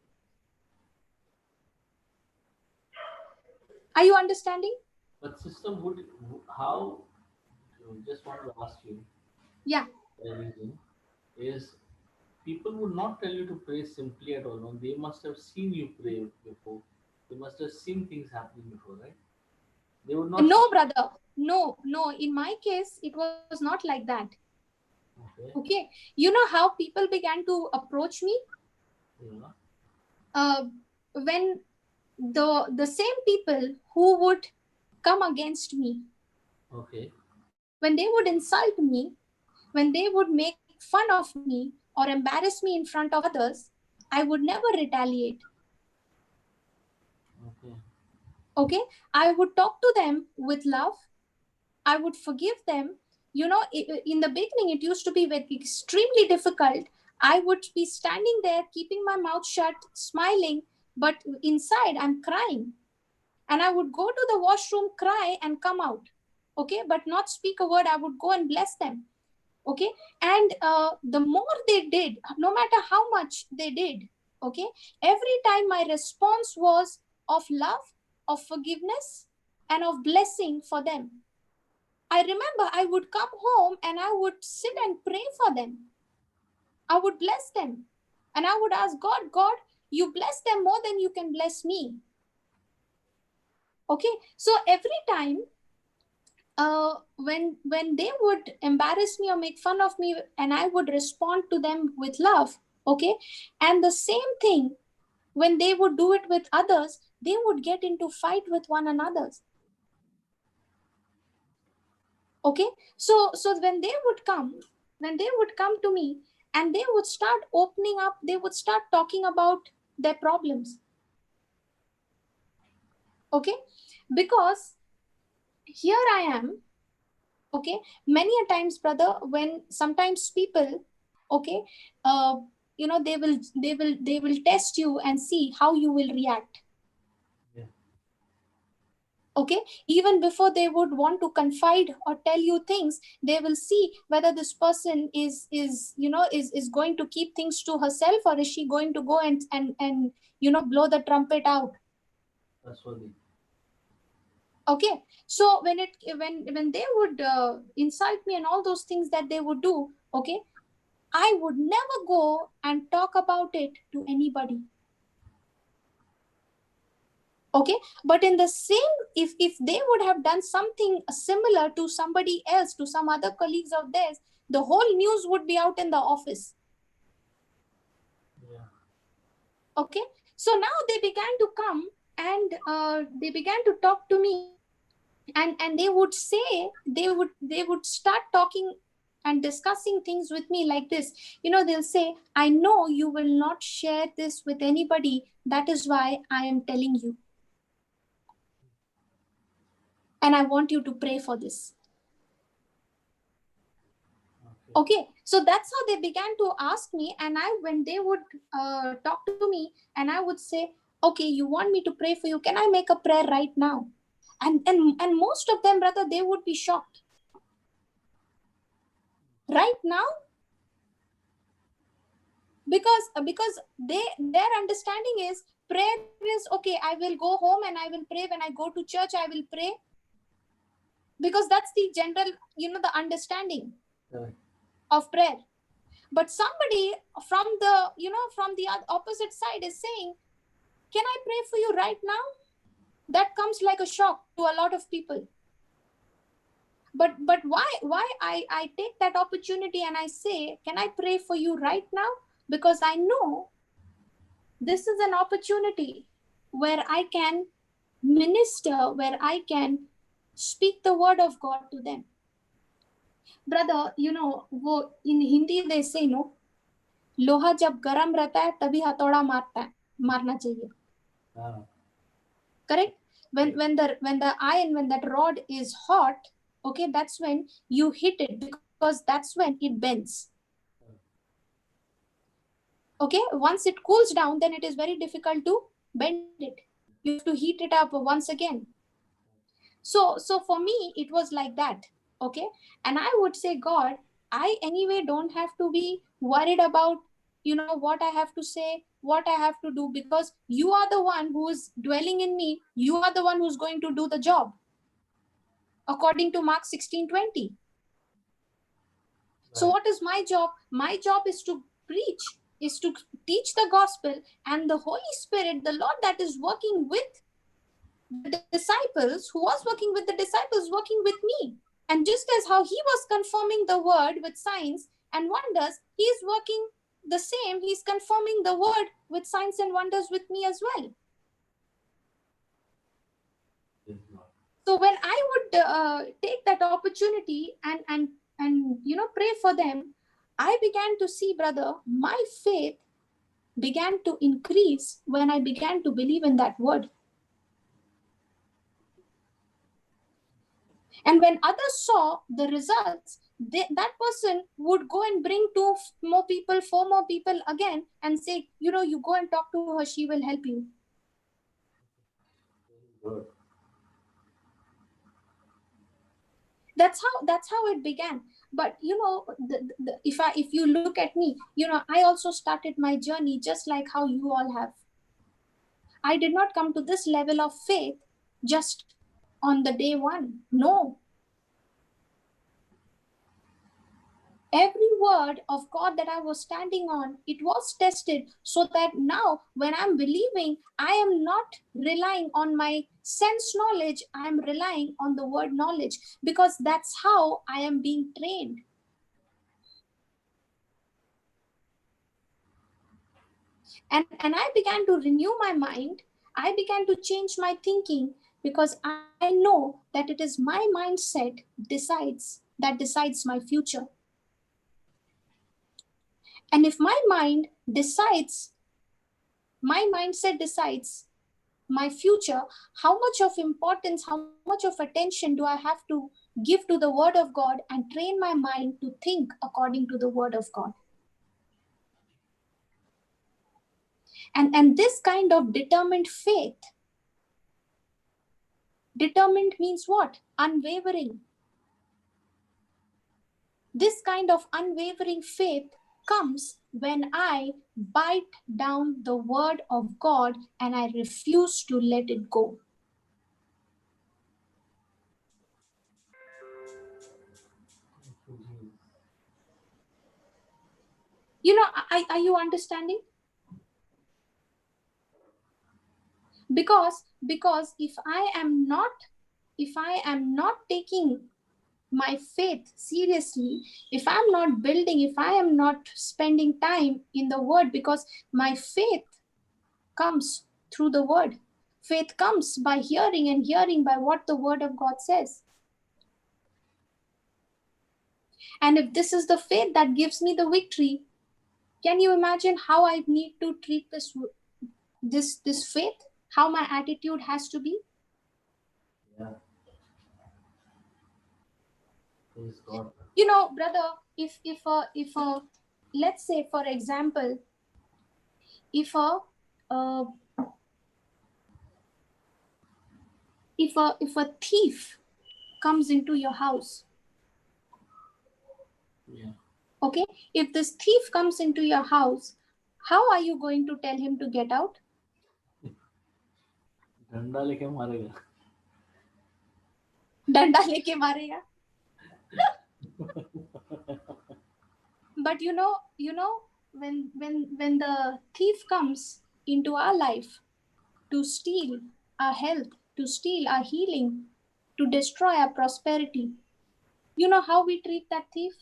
Are you understanding? But system would how? Just want to ask you. Yeah. A reason is people would not tell you to pray simply at all. No? They must have seen you pray before. They must have seen things happening before, right? They would not. No, brother. No, no. In my case, it was not like that. Okay. Okay. You know how people began to approach me? Yeah. When the same people who would come against me, Okay. when they would insult me, when they would make fun of me or embarrass me in front of others, I would never retaliate. Okay. Okay. I would talk to them with love. I would forgive them. You know, in the beginning, it used to be very extremely difficult. I would be standing there, keeping my mouth shut, smiling, but inside I'm crying. And I would go to the washroom, cry, and come out. Okay, but not speak a word. I would go and bless them. Okay, and the more they did, no matter how much they did, okay, every time my response was of love, of forgiveness, and of blessing for them. I remember I would come home and I would sit and pray for them. I would bless them. And I would ask God, God, you bless them more than you can bless me. Okay. So every time when they would embarrass me or make fun of me, and I would respond to them with love. Okay. And the same thing, when they would do it with others, they would get into fight with one another. Okay. So when they would come to me and they would start opening up, they would start talking about their problems. Okay. Because here I am. Okay. Many a times, brother, when sometimes people, okay, uh, they will test you and see how you will react. Yeah. Okay, even before they would want to confide or tell you things, they will see whether this person is going to keep things to herself, or is she going to go and blow the trumpet out. That's what they. Okay, so when they would insult me and all those things that they would do, okay, I would never go and talk about it to anybody. Okay, but in the same, if they would have done something similar to somebody else, to some other colleagues of theirs, the whole news would be out in the office. Yeah. Okay, so now they began to come and they began to talk to me, and they would say, they would start talking and discussing things with me like this. They'll say, I know you will not share this with anybody, that is why I am telling you, and I want you to pray for this. Okay, so that's how they began to ask me, and when they would talk to me, and I would say, okay, you want me to pray for you, can I make a prayer right now? And most of them, brother, they would be shocked. Right now? Because their understanding is, prayer is okay, I will go home and I will pray. When I go to church, I will pray, because that's the general, the understanding of prayer. But somebody from the opposite side is saying, can I pray for you right now? That comes like a shock to a lot of people. But why I take that opportunity and I say, can I pray for you right now? Because I know this is an opportunity where I can minister, where I can speak the word of God to them. Brother, in Hindi they say, no, लोहा जब गरम रहता है तभी हथौड़ा मारना चाहिए. Correct? When the iron, when that rod is hot, okay, that's when you hit it, because that's when it bends. Okay, once it cools down, then it is very difficult to bend it. You have to heat it up once again. So for me, it was like that. Okay, and I would say, God, I anyway don't have to be worried about, what I have to say, what I have to do, because you are the one who is dwelling in me. You are the one who's going to do the job, according to Mark 16:20. So what is my job? My job is to preach, is to teach the gospel, and the Holy Spirit, the Lord that is working with the disciples, who was working with the disciples, working with me. And just as how he was confirming the word with signs and wonders, he is working the same. He's confirming the word with signs and wonders with me as well. So when I would take that opportunity and pray for them, I began to see, brother, my faith began to increase when I began to believe in that word. And when others saw the results, that person would go and bring 2 more people, 4 more people again, and say, you go and talk to her, she will help you. Good. That's how it began. But if you look at me, I also started my journey just like how you all have. I did not come to this level of faith just on the day one. No. Every word of God that I was standing on, it was tested, so that now when I'm believing, I am not relying on my sense knowledge, I am relying on the word knowledge, because that's how I am being trained. And I began to renew my mind. I began to change my thinking, because I know that it is my mindset that decides my future. And if my mindset decides my future, how much of importance, how much of attention do I have to give to the word of God and train my mind to think according to the word of God? And this kind of determined faith, determined means what? Unwavering. This kind of unwavering faith comes when I bite down the word of God and I refuse to let it go. Are you understanding? Because if I am not taking my faith seriously, if I'm not building, if I am not spending time in the word, because my faith comes through the word. Faith comes by hearing, and hearing by what the word of God says. And if this is the faith that gives me the victory, can you imagine how I need to treat this faith? How my attitude has to be? Yeah. Praise God. Brother, if let's say, for example, if a thief comes into your house, Yeah. okay, if this thief comes into your house, how are you going to tell him to get out? डंडा लेके मारेगा. डंडा लेके मारेगा. But when the thief comes into our life to steal our health, to steal our healing, to destroy our prosperity, you know how we treat that thief?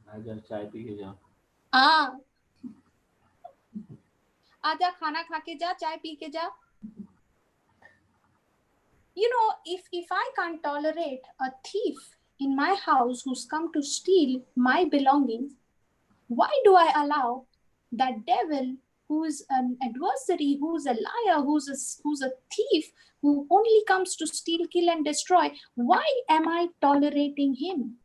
आजा चाय P के जा. आजा खाना खा के जा, चाय पी के जा. If I can't tolerate a thief in my house who's come to steal my belongings, why do I allow that devil, who's an adversary, who's a liar, who's a thief, who only comes to steal, kill, and destroy? Why am I tolerating him?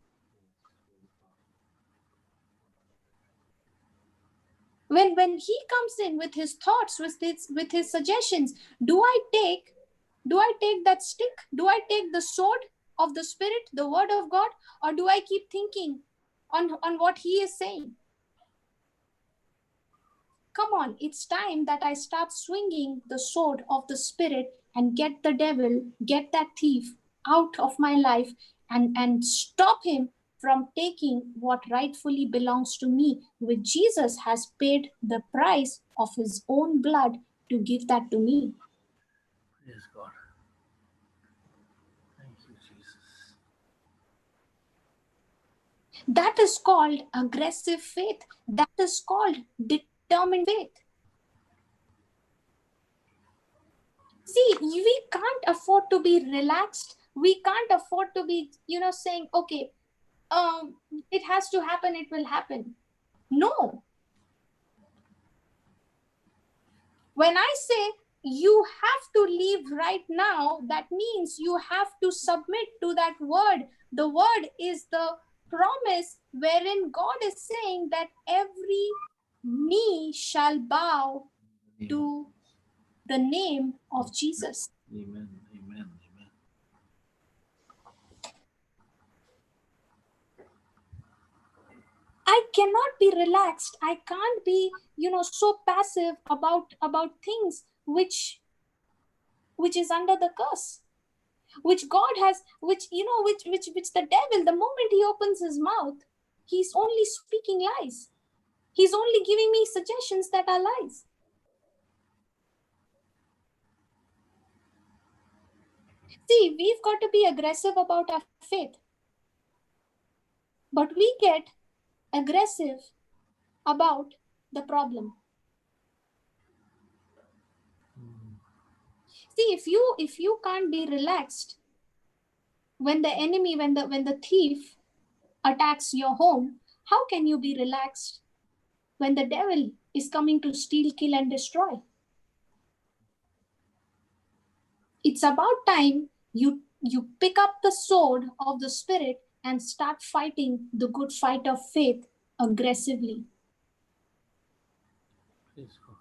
When he comes in with his thoughts, with his suggestions, do I take that stick? Do I take the sword? of the Spirit, the word of God, or do I keep thinking on what he is saying? Come on, it's time that I start swinging the sword of the Spirit and get the devil, get that thief out of my life and stop him from taking what rightfully belongs to me, which Jesus has paid the price of his own blood to give that to me. Yes, God. Thank you, Jesus. That is called aggressive faith. That is called determined faith. See, we can't afford to be relaxed. We can't afford to be, saying, okay, it has to happen, it will happen. No. When I say you have to leave right now, that means you have to submit to that word. The word is the promise wherein God is saying that every knee shall bow to the name of Jesus. Amen. Amen. Amen. I cannot be relaxed. I can't be, so passive about things which is under the curse, which God has, which the devil, the moment he opens his mouth, he's only speaking lies. He's only giving me suggestions that are lies. See, we've got to be aggressive about our faith, but we get aggressive about the problem. See, if you can't be relaxed when the enemy, when the thief attacks your home, how can you be relaxed when the devil is coming to steal, kill, and destroy? It's about time you pick up the sword of the Spirit and start fighting the good fight of faith aggressively. Praise God.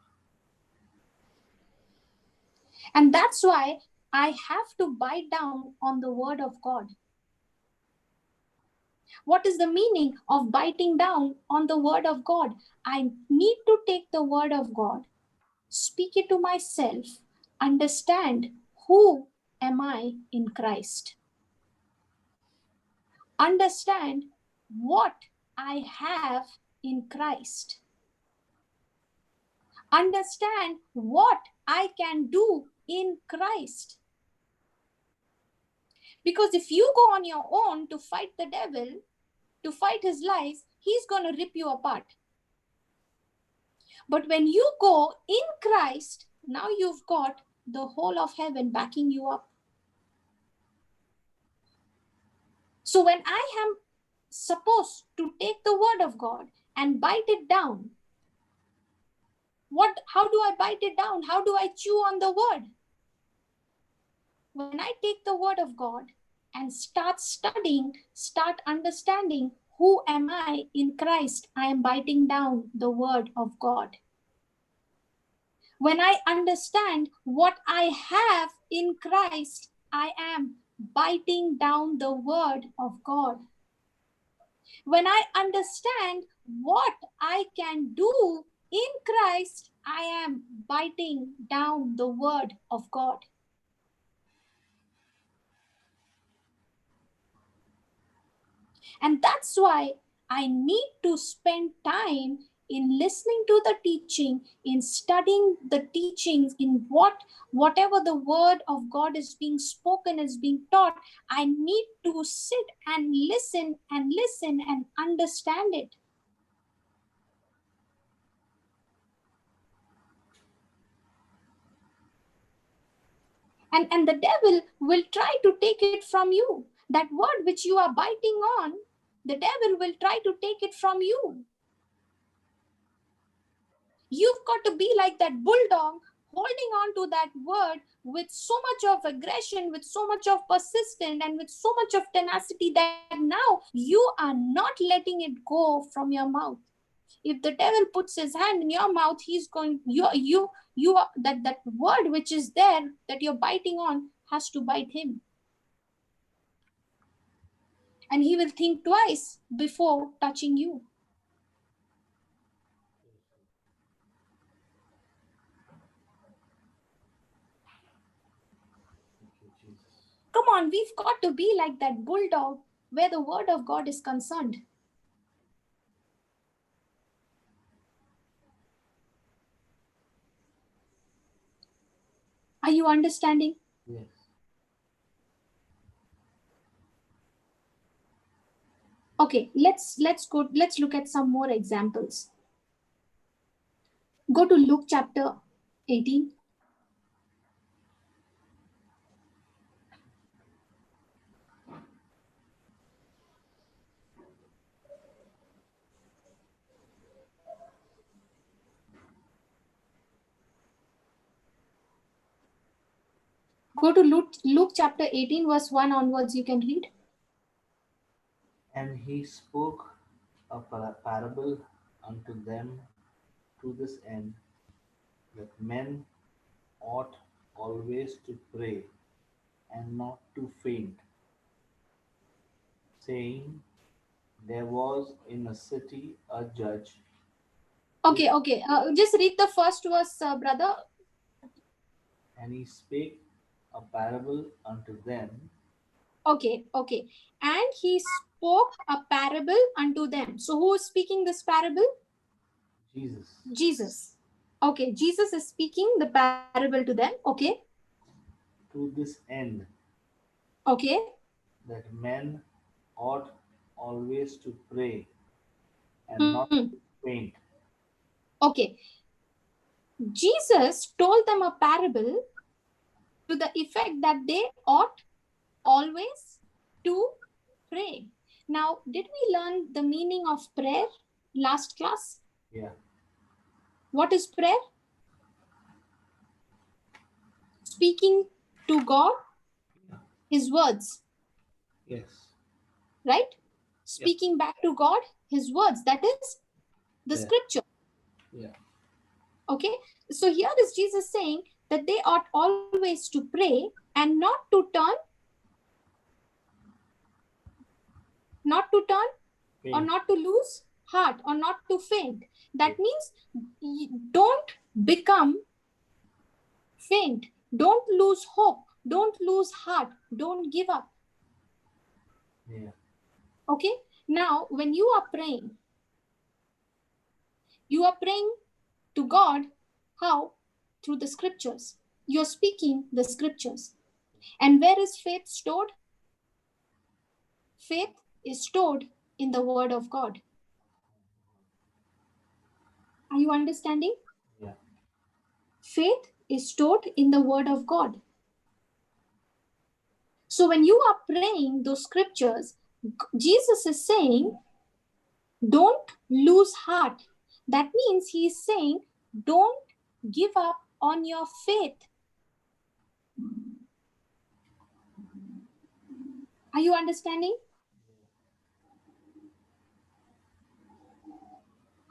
And that's why I have to bite down on the word of God. What is the meaning of biting down on the word of God? I need to take the word of God, speak it to myself, understand who am I in Christ, understand what I have in Christ, understand what I can do in Christ. Because if you go on your own to fight the devil, to fight his lies, he's going to rip you apart. But when you go in Christ, now you've got the whole of heaven backing you up. So when I am supposed to take the word of God and bite it down, how do I bite it down? How do I chew on the word? When I take the word of God and start studying, start understanding who am I in Christ, I am biting down the word of God. When I understand what I have in Christ, I am biting down the word of God. When I understand what I can do in Christ, I am biting down the word of God. And that's why I need to spend time in listening to the teaching, in studying the teachings, in whatever the word of God is being spoken, is being taught. I need to sit and listen and understand it. And the devil will try to take it from you. That word which you are biting on, the devil will try to take it from you. You've got to be like that bulldog, holding on to that word with so much of aggression, with so much of persistence, and with so much of tenacity that now you are not letting it go from your mouth. If the devil puts his hand in your mouth, he's going, you are that word which is there that you're biting on has to bite him. and he will think twice before touching you. Come on, we've got to be like that bulldog where the word of God is concerned. Are you understanding? Yes. Okay, let's look at some more examples. Go to Luke chapter 18. Go to Luke chapter 18, verse 1 onwards, you can read. And he spoke a parable unto them to this end, that men ought always to pray and not to faint, saying, there was in a city a judge. Okay. Just read the first verse, brother. And he spake a parable unto them. Okay. And he spoke a parable unto them. So who is speaking this parable? Jesus. Okay, Jesus is speaking the parable to them. Okay. To this end. Okay. That men ought always to pray and not to faint. Okay. Jesus told them a parable to the effect that they ought always to pray. Now, did we learn the meaning of prayer last class? Yeah. What is prayer? Speaking to God, his words. Yes. Right? Speaking back to God, his words. That is the scripture. Yeah. Okay. So here is Jesus saying that they ought always to pray and not to turn faint. Or not to lose heart or not to faint. That means don't become faint. Don't lose hope. Don't lose heart. Don't give up. Yeah. Okay. Now, when you are praying to God. How? Through the scriptures. You're speaking the scriptures. And where is faith stored? Faith is stored in the word of God. Are you understanding? Yeah. Faith is stored in the word of God. So when you are praying those scriptures, Jesus is saying, don't lose heart. That means he is saying, don't give up on your faith. Are you understanding?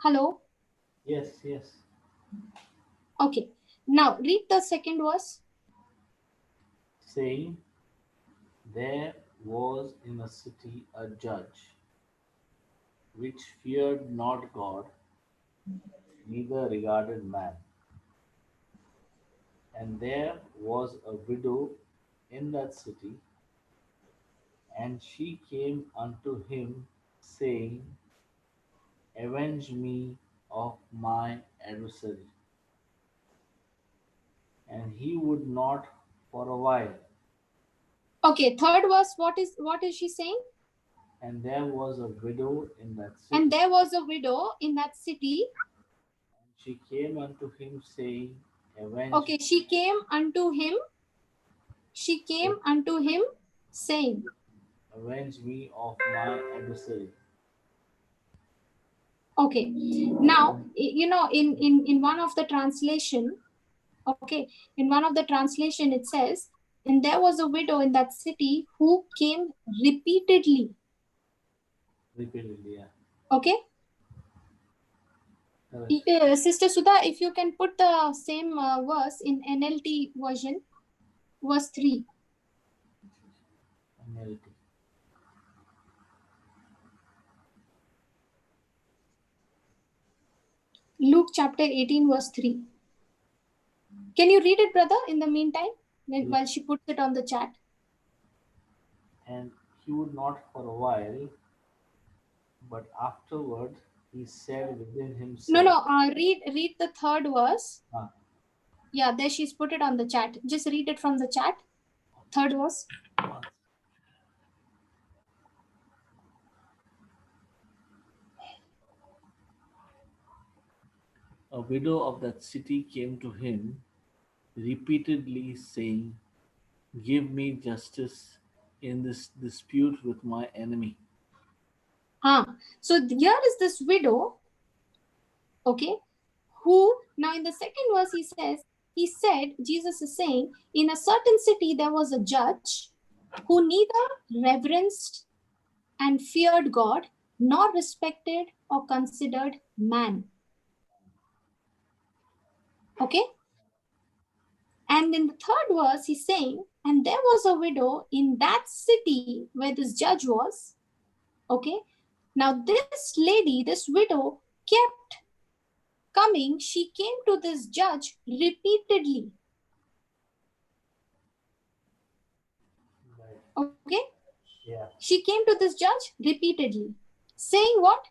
Hello? Yes. Okay. Now read the second verse. Saying, there was in a city a judge, which feared not God, neither regarded man. And there was a widow in that city, and she came unto him, saying, avenge me of my adversary. And he would not for a while. Okay, third verse, what is she saying? And there was a widow in that city. And there was a widow in that city. And she came unto him, saying, avenge. Okay, she came unto him. She came unto him, saying, avenge me of my adversary. Okay, now in one of the translation, okay, in one of the translation it says, and there was a widow in that city who came repeatedly. Repeatedly, yeah. Okay. Sister Sudha, if you can put the same verse in NLT version, verse 3. NLT. Luke chapter 18 verse 3. Can you read it, brother, in the meantime, while she puts it on the chat? And he would not for a while, but afterward he said within himself. No, read the third verse. Ah. Yeah, there she's put it on the chat. Just read it from the chat. Third verse. A widow of that city came to him repeatedly, saying, "Give me justice in this dispute with my enemy." So here is this widow, okay, who now in the second verse he said, Jesus is saying, in a certain city there was a judge who neither reverenced and feared God, nor respected or considered man. Okay? And in the third verse, he's saying, and there was a widow in that city where this judge was. Okay? Now, this lady, this widow, kept coming. She came to this judge repeatedly. Okay? Yeah. She came to this judge repeatedly, saying, what?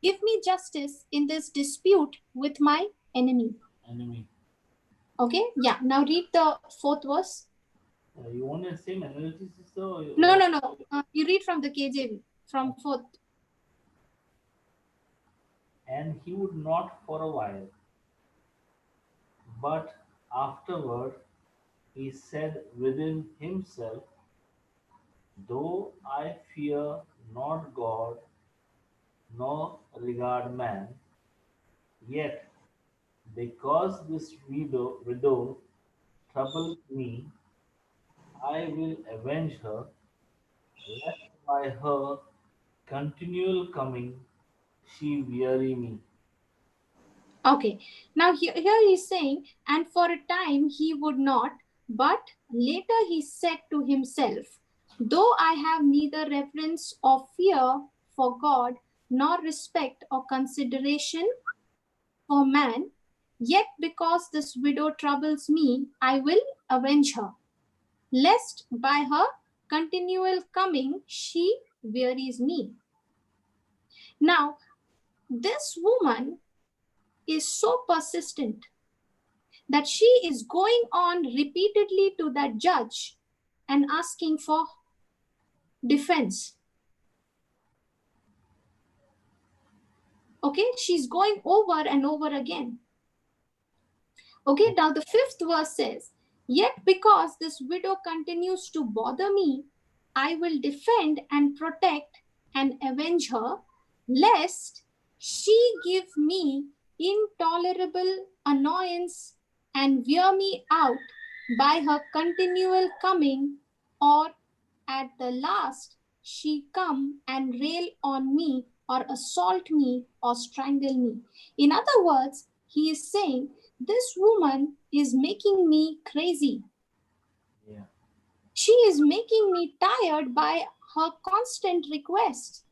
Give me justice in this dispute with my enemy. Okay? Yeah. Now read the fourth verse. You want the same analysis? No. You read from the KJV, from fourth. And he would not for a while, but afterward he said within himself, "Though I fear not God, nor regard man, yet because this widow troubles me, I will avenge her, lest by her continual coming she weary me." Okay. Now here he's saying, and for a time he would not, but later he said to himself, though I have neither reverence or fear for God, nor respect or consideration for man, yet because this widow troubles me, I will avenge her, lest by her continual coming she wearies me. Now, this woman is so persistent that she is going on repeatedly to that judge and asking for defense. Okay, she's going over and over again. Okay, now the fifth verse says, yet because this widow continues to bother me, I will defend and protect and avenge her, lest she give me intolerable annoyance and wear me out by her continual coming, or at the last she come and rail on me or assault me or strangle me. In other words, he is saying, this woman is making me crazy. Yeah. She is making me tired by her constant request.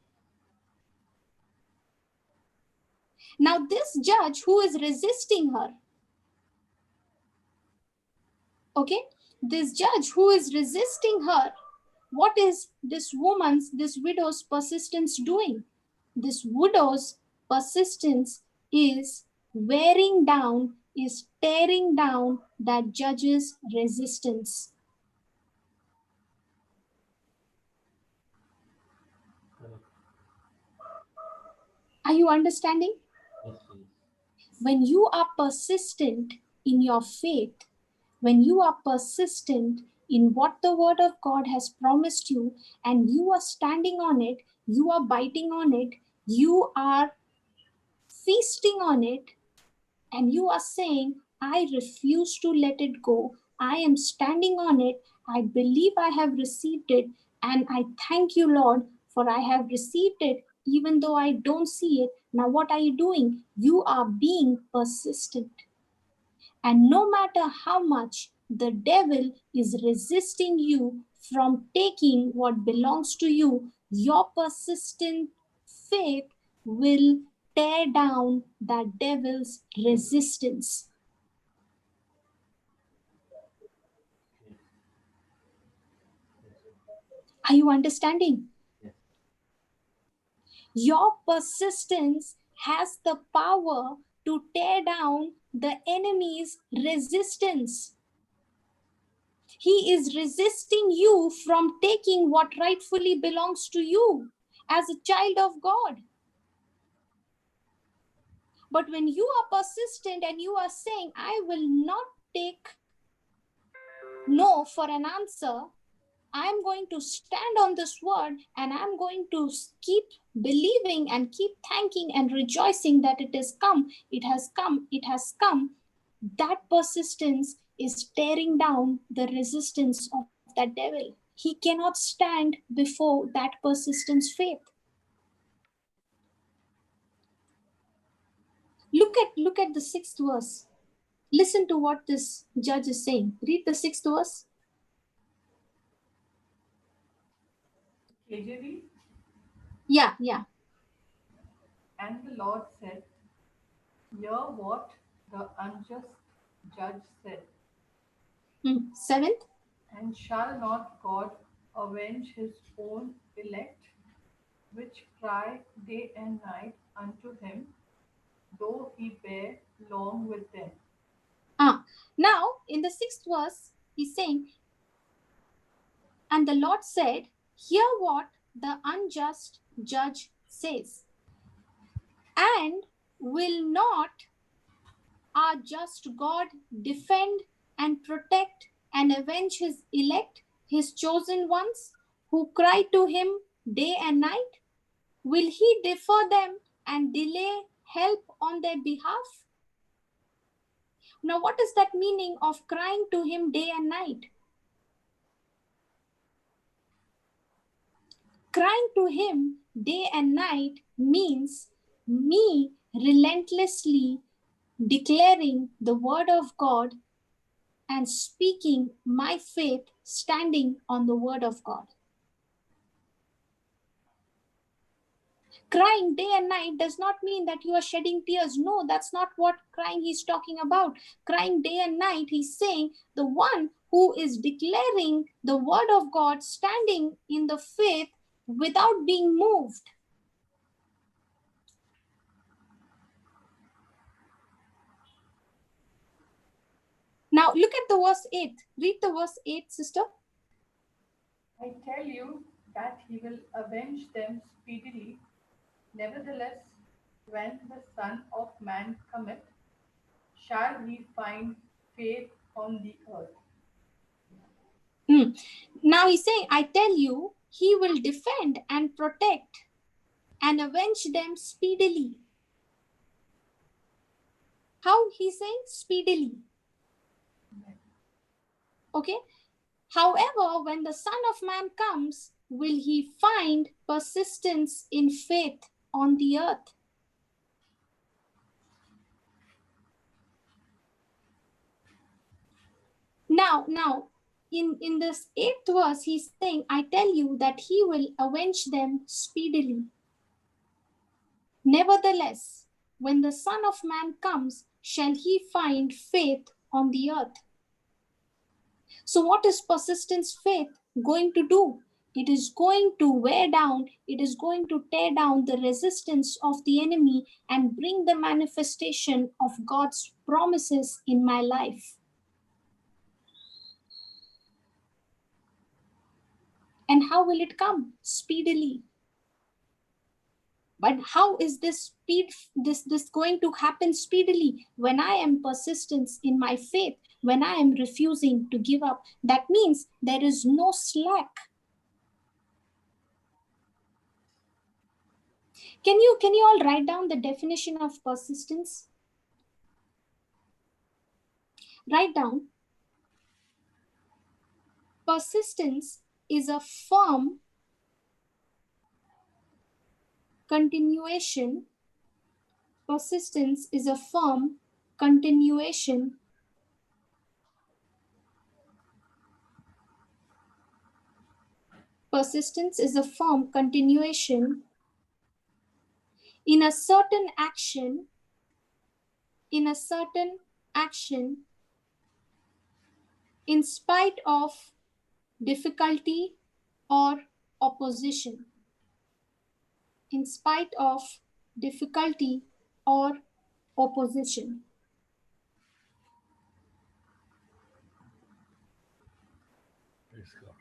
Now, this judge who is resisting her, okay, this judge who is resisting her, what is this widow's persistence doing? This widow's persistence is wearing down, is tearing down that judge's resistance. Are you understanding? Yes. When you are persistent in your faith, when you are persistent in what the word of God has promised you, and you are standing on it, you are biting on it, you are feasting on it, and you are saying, I refuse to let it go. I am standing on it. I believe I have received it. And I thank you, Lord, for I have received it, even though I don't see it. Now, what are you doing? You are being persistent. And no matter how much the devil is resisting you from taking what belongs to you, your persistent faith will tear down that devil's resistance. Are you understanding? Yes. Your persistence has the power to tear down the enemy's resistance. He is resisting you from taking what rightfully belongs to you as a child of God. But when you are persistent and you are saying, I will not take no for an answer, I'm going to stand on this word and I'm going to keep believing and keep thanking and rejoicing that it has come, it has come, it has come. That persistence is tearing down the resistance of that devil. He cannot stand before that persistence faith. Look at the 6th verse. Listen to what this judge is saying. Read the 6th verse. KJV. Yeah. And the Lord said, hear what the unjust judge said. 7th. And shall not God avenge his own elect, which cry day and night unto him, though he bear long with them? Now, in the 6th verse, he's saying, and the Lord said, hear what the unjust judge says. And will not our just God defend and protect and avenge his elect, his chosen ones, who cry to him day and night? Will he defer them and delay help on their behalf? Now, what is that meaning of crying to him day and night? Crying to him day and night means me relentlessly declaring the word of God and speaking my faith, standing on the word of God. Crying day and night does not mean that you are shedding tears. No, that's not what crying he's talking about. Crying day and night, he's saying the one who is declaring the word of God, standing in the faith without being moved. Now look at the verse 8. Read the verse 8, sister. I tell you that he will avenge them speedily. Nevertheless, when the Son of Man cometh, shall he find faith on the earth? Now he's saying, I tell you, he will defend and protect and avenge them speedily. How he's saying? Speedily. Okay. However, when the Son of Man comes, will he find persistence in faith on the earth? Now, in this 8th verse, he's saying, I tell you that he will avenge them speedily. Nevertheless, when the Son of Man comes, shall he find faith on the earth? So what is persistence faith going to do? It is going to wear down, it is going to tear down the resistance of the enemy and bring the manifestation of God's promises in my life. And how will it come? Speedily. But how is this going to happen speedily? When I am persistent in my faith, when I am refusing to give up, that means there is no slack. Can you all write down the definition of persistence? Write down. Persistence is a firm continuation. Persistence is a firm continuation Persistence is a firm continuation in a certain action, in spite of difficulty or opposition. In spite of difficulty or opposition. Praise God.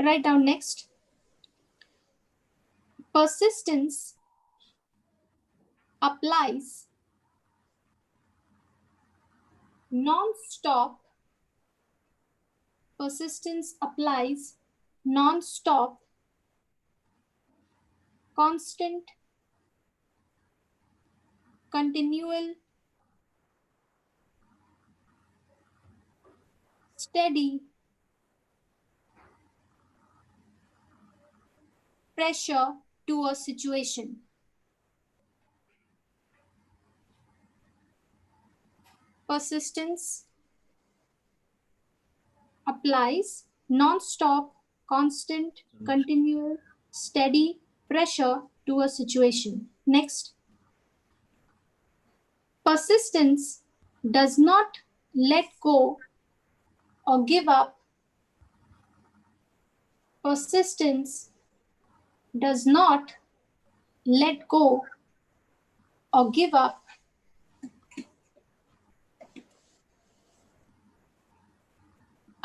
Write down next. Persistence applies non-stop. Persistence applies non-stop, constant, continual, steady pressure to a situation. Persistence applies non-stop, constant, continual, steady pressure to a situation. Next. Persistence does not let go or give up. Persistence does not let go or give up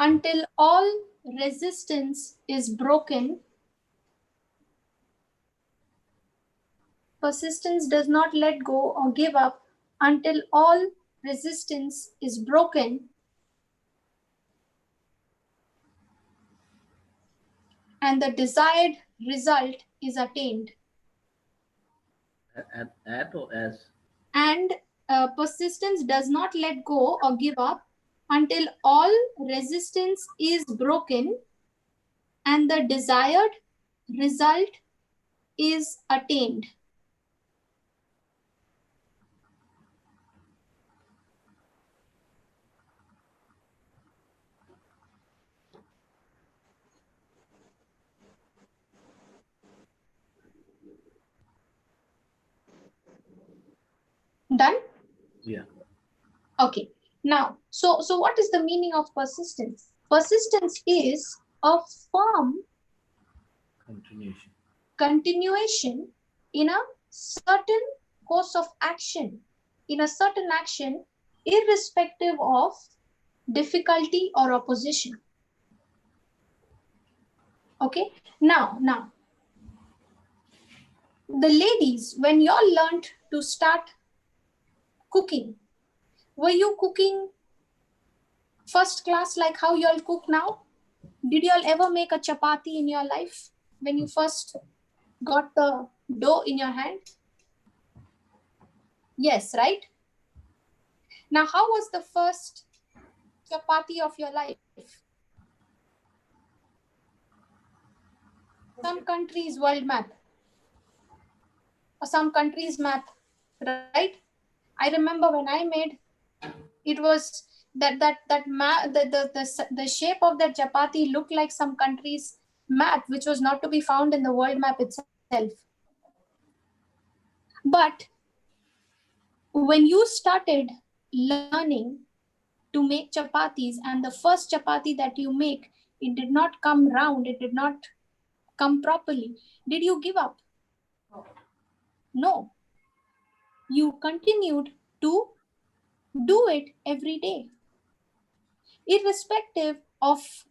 until all resistance is broken. Persistence does not let go or give up until all resistance is broken and the desired result is attained. At or as? And persistence does not let go or give up until all resistance is broken and the desired result is attained. Done? Yeah. Okay. Now, so what is the meaning of persistence? Persistence is a firm continuation in a certain course of action, in a certain action, irrespective of difficulty or opposition. Okay. Now, the ladies, when you all learned to start cooking, were you cooking first class like how you all cook now? Did you all ever make a chapati in your life when you first got the dough in your hand? Yes, right? Now, how was the first chapati of your life? Some countries' world map or some countries' map, right? I remember when I made, it was the shape of that chapati looked like some country's map, which was not to be found in the world map itself. But when you started learning to make chapatis and the first chapati that you make, it did not come round, it did not come properly, did you give up? No. You continued to do it every day, irrespective of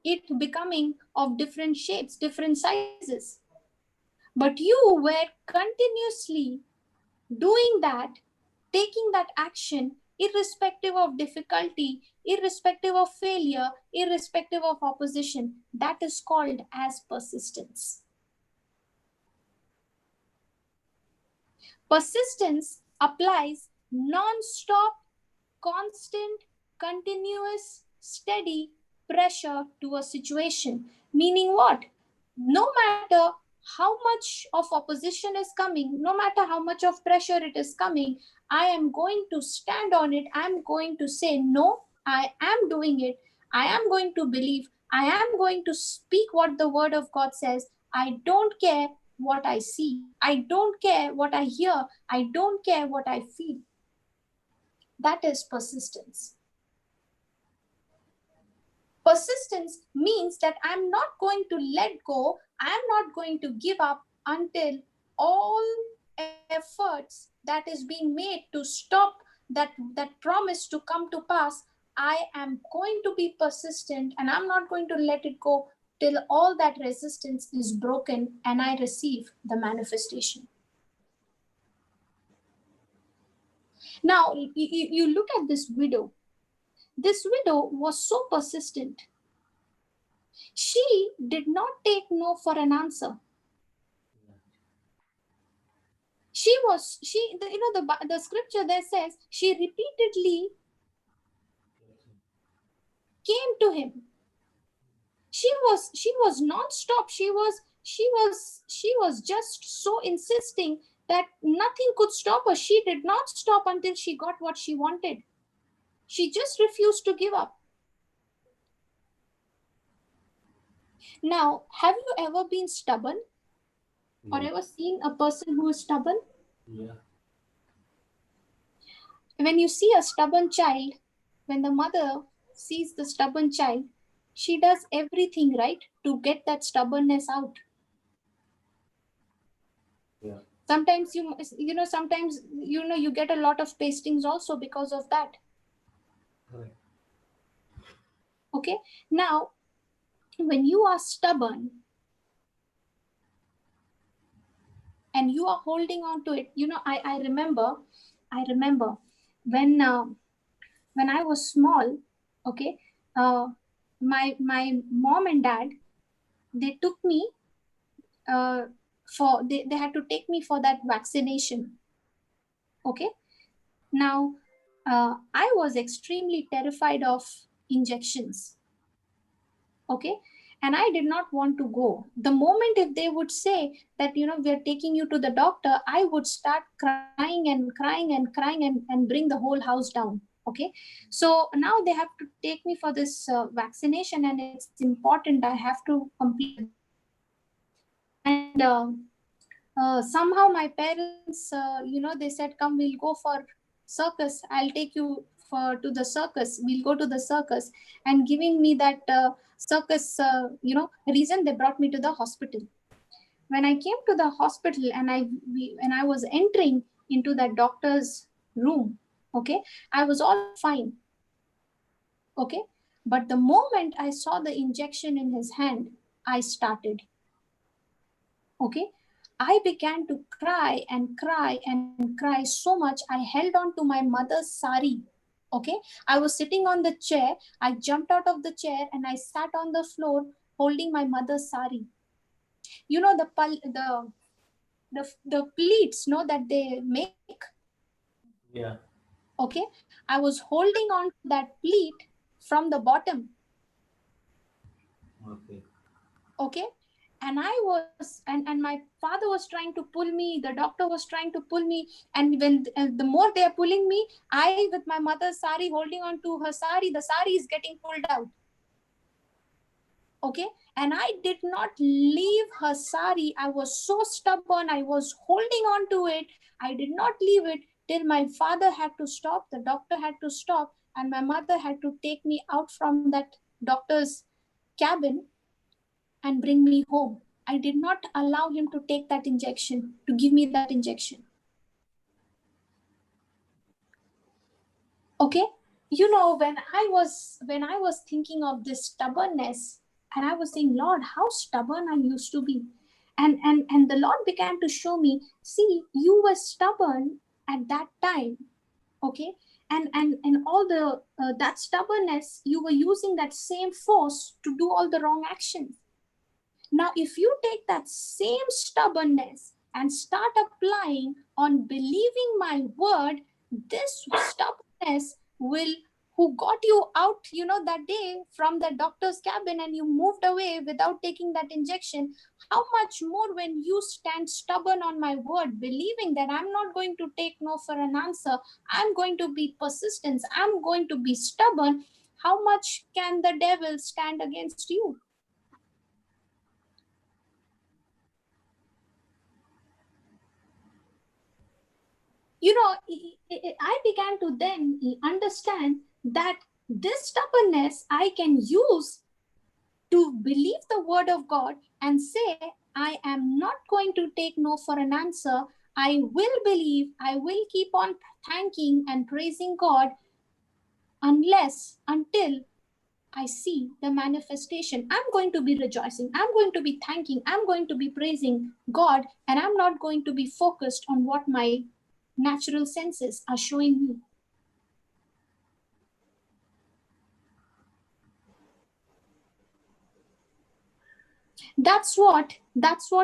it becoming of different shapes, different sizes. But you were continuously doing that, taking that action, irrespective of difficulty, irrespective of failure, irrespective of opposition. That is called as persistence. Persistence applies non-stop, constant, continuous, steady pressure to a situation. Meaning what? No matter how much of opposition is coming, no matter how much of pressure it is coming, I am going to stand on it. I am going to say, no, I am doing it. I am going to believe. I am going to speak what the word of God says. I don't care what I see. I don't care what I hear. I don't care what I feel. That is persistence. Persistence means that I'm not going to let go. I'm not going to give up until all efforts that is being made to stop that promise to come to pass. I am going to be persistent, and I'm not going to let it go till all that resistance is broken and I receive the manifestation. Now, you look at this widow. This widow was so persistent. She did not take no for an answer. The scripture there says she repeatedly came to him. She was non-stop. She was just so insisting that nothing could stop her. She did not stop until she got what she wanted. She just refused to give up. Now, have you ever been stubborn? Or ever seen a person who is stubborn? Yeah. When you see a stubborn child, when the mother sees the stubborn child, she does everything, right, to get that stubbornness out. Yeah. Sometimes sometimes you get a lot of pastings also because of that. Correct. Okay. Now, when you are stubborn and you are holding on to it, I remember when I was small, okay, my mom and dad, they took me they had to take me for that vaccination. Okay. Now, I was extremely terrified of injections. Okay. And I did not want to go. The moment if they would say that, we're taking you to the doctor, I would start crying and crying and crying and bring the whole house down. Okay. So now they have to take me for this vaccination, and it's important. I have to complete the vaccination. And somehow my parents, they said, come, we'll go for circus. I'll take you to the circus. We'll go to the circus. And giving me that circus, reason, they brought me to the hospital. When I came to the hospital and I was entering into that doctor's room, okay, I was all fine. Okay. But the moment I saw the injection in his hand, I started. Okay. I began to cry and cry and cry so much. I held on to my mother's sari. Okay. I was sitting on the chair. I jumped out of the chair and I sat on the floor holding my mother's sari. You know, the pleats, that they make. Yeah. Okay. I was holding on to that pleat from the bottom. Okay. Okay. And I was, and my father was trying to pull me, the doctor was trying to pull me, and when the more they are pulling me, I, with my mother's sari, holding on to her sari, the sari is getting pulled out. Okay. And I did not leave her sari. I was so stubborn. I was holding on to it. I did not leave it till my father had to stop, the doctor had to stop, and my mother had to take me out from that doctor's cabin and bring me home. I did not allow him to take that injection, to give me that injection. Okay. When I was thinking of this stubbornness, and I was saying, Lord, how stubborn I used to be. And the Lord began to show me, see, you were stubborn at that time. Okay. And all the that stubbornness, you were using that same force to do all the wrong actions. Now, if you take that same stubbornness and start applying on believing my word, this stubbornness will, who got you out, that day from the doctor's cabin, and you moved away without taking that injection, how much more when you stand stubborn on my word, believing that I'm not going to take no for an answer, I'm going to be persistent, I'm going to be stubborn, how much can the devil stand against you? I began to then understand that this stubbornness I can use to believe the word of God and say, I am not going to take no for an answer. I will believe, I will keep on thanking and praising God until I see the manifestation. I'm going to be rejoicing. I'm going to be thanking. I'm going to be praising God. And I'm not going to be focused on what my natural senses are showing me. That's what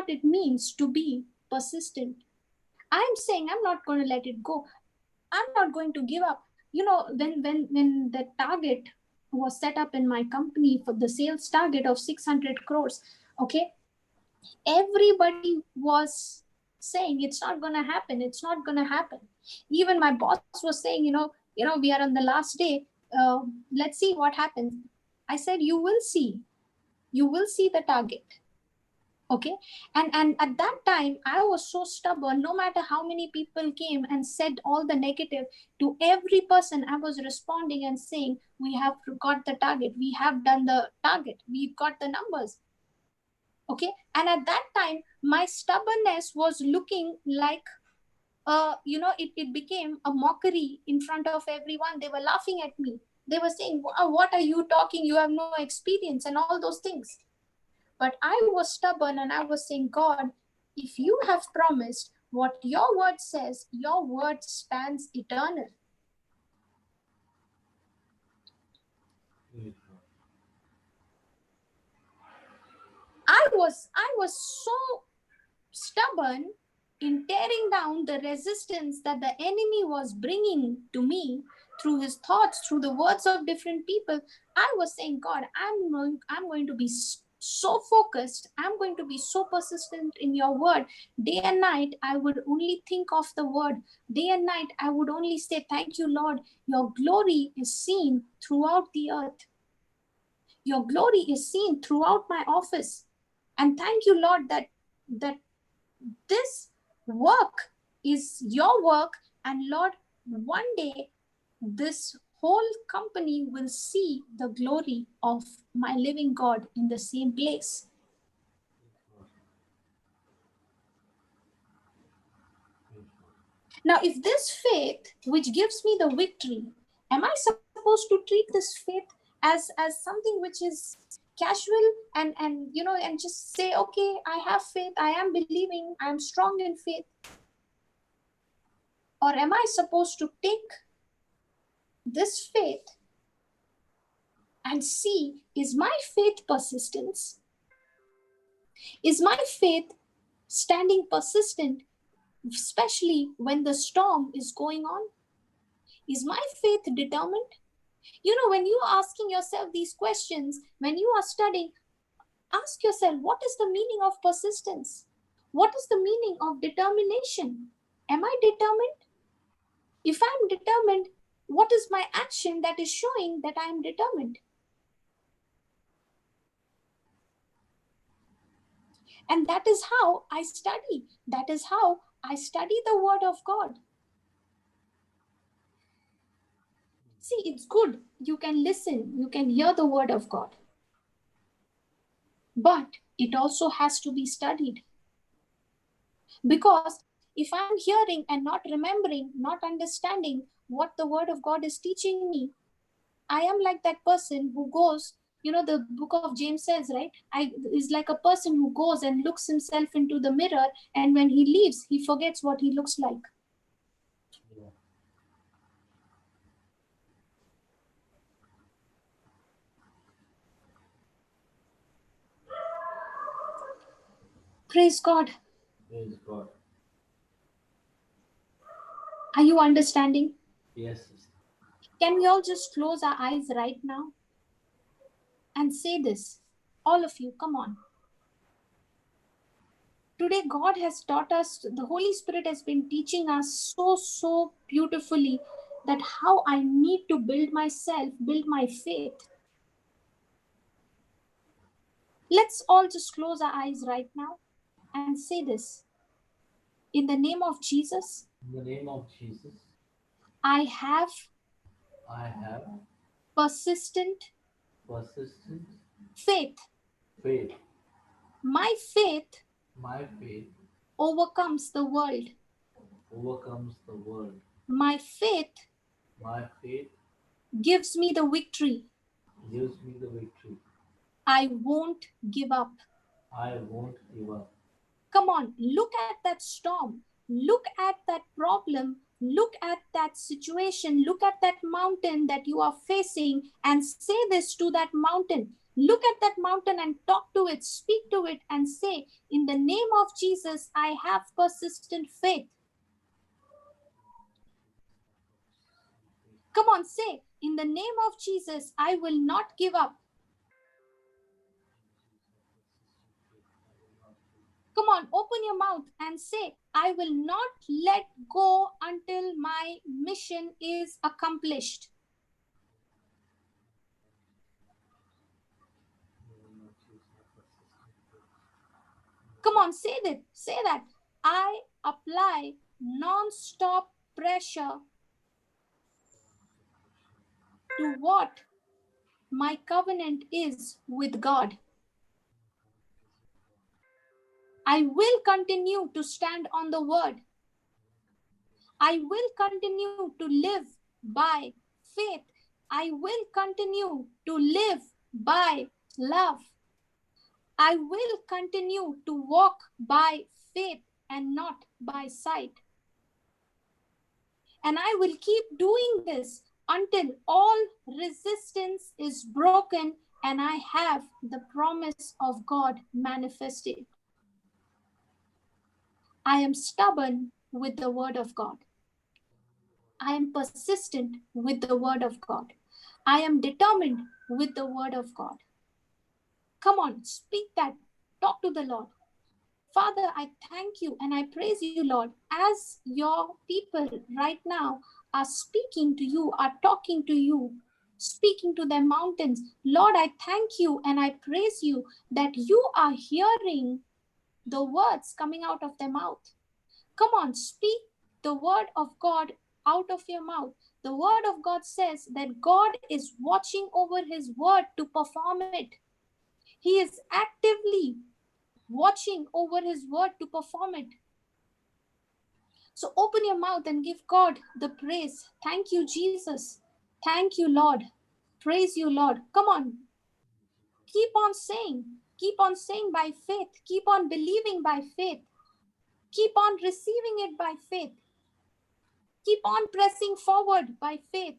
it means to be persistent. I'm saying I'm not going to let it go. I'm not going to give up. When the target was set up in my company for the sales target of 600 crores, okay, everybody was saying it's not going to happen. It's not going to happen. Even my boss was saying, we are on the last day. Let's see what happens. I said, you will see the target. Okay. And at that time I was so stubborn. No matter how many people came and said all the negative, to every person I was responding and saying, we have got the target, we have done the target, we've got the numbers. Okay. And at that time my stubbornness was looking like it became a mockery in front of everyone. They were laughing at me. They were saying, what are you talking, you have no experience and all those things. But I was stubborn and I was saying, God, if you have promised what your word says, your word stands eternal. I was so stubborn in tearing down the resistance that the enemy was bringing to me through his thoughts, through the words of different people. I was saying, God, I'm going to be so focused. I'm going to be so persistent in your word. Day and night, I would only think of the word. Day and night, I would only say, thank you, Lord. Your glory is seen throughout the earth. Your glory is seen throughout my office. And thank you, Lord, that this work is your work. And Lord, one day this whole company will see the glory of my living God in the same place. Now, if this faith, which gives me the victory, am I supposed to treat this faith as something which is casual and and just say, okay, I have faith, I am believing, I am strong in faith? Or am I supposed to take this faith and see, is my faith persistence? Is my faith standing persistent, especially when the storm is going on? Is my faith determined? When you are asking yourself these questions, when you are studying, ask yourself, what is the meaning of persistence? What is the meaning of determination? Am I determined? If I'm determined, what is my action that is showing that I am determined? And that is how I study. That is how I study the word of God. See, it's good. You can listen. You can hear the word of God. But it also has to be studied. Because if I'm hearing and not remembering, not understanding what the word of God is teaching me, I am like that person who goes, the book of James says, right? I is like a person who goes and looks himself into the mirror, and when he leaves, he forgets what he looks like. Yeah. Praise God. Praise God. Are you understanding? Yes. Can we all just close our eyes right now and say this? All of you, come on. Today, God has taught us, the Holy Spirit has been teaching us so beautifully that how I need to build myself, build my faith. Let's all just close our eyes right now and say this. In the name of Jesus, In the name of Jesus, I have I have persistent persistent faith. faith. My faith My faith overcomes the world. overcomes the world. My faith My faith gives me the victory. gives me the victory. I won't give up. I won't give up. Come on, look at that storm. Look at that problem. Look at that situation. Look at that mountain that you are facing and say this to that mountain. Look at that mountain and talk to it, speak to it, and say, in the name of Jesus, I have persistent faith. Come on, say, in the name of Jesus, I will not give up. Come on, open your mouth and say, I will not let go until my mission is accomplished. Come on, say that. Say that. I apply non-stop pressure to what my covenant is with God. I will continue to stand on the word. I will continue to live by faith. I will continue to live by love. I will continue to walk by faith and not by sight. And I will keep doing this until all resistance is broken and I have the promise of God manifested. I am stubborn with the word of God. I am persistent with the word of God. I am determined with the word of God. Come on, speak that. Talk to the Lord. Father, I thank you and I praise you, Lord, as your people right now are speaking to you, are talking to you, speaking to their mountains. Lord, I thank you and I praise you that you are hearing the words coming out of their mouth. Come on, speak the word of God out of your mouth. The word of God says that God is watching over his word to perform it. He is actively watching over his word to perform it. So open your mouth and give God the praise. Thank you, Jesus. Thank you, Lord. Praise you, Lord. Come on. Keep on saying. Keep on saying by faith. Keep on believing by faith. Keep on receiving it by faith. Keep on pressing forward by faith.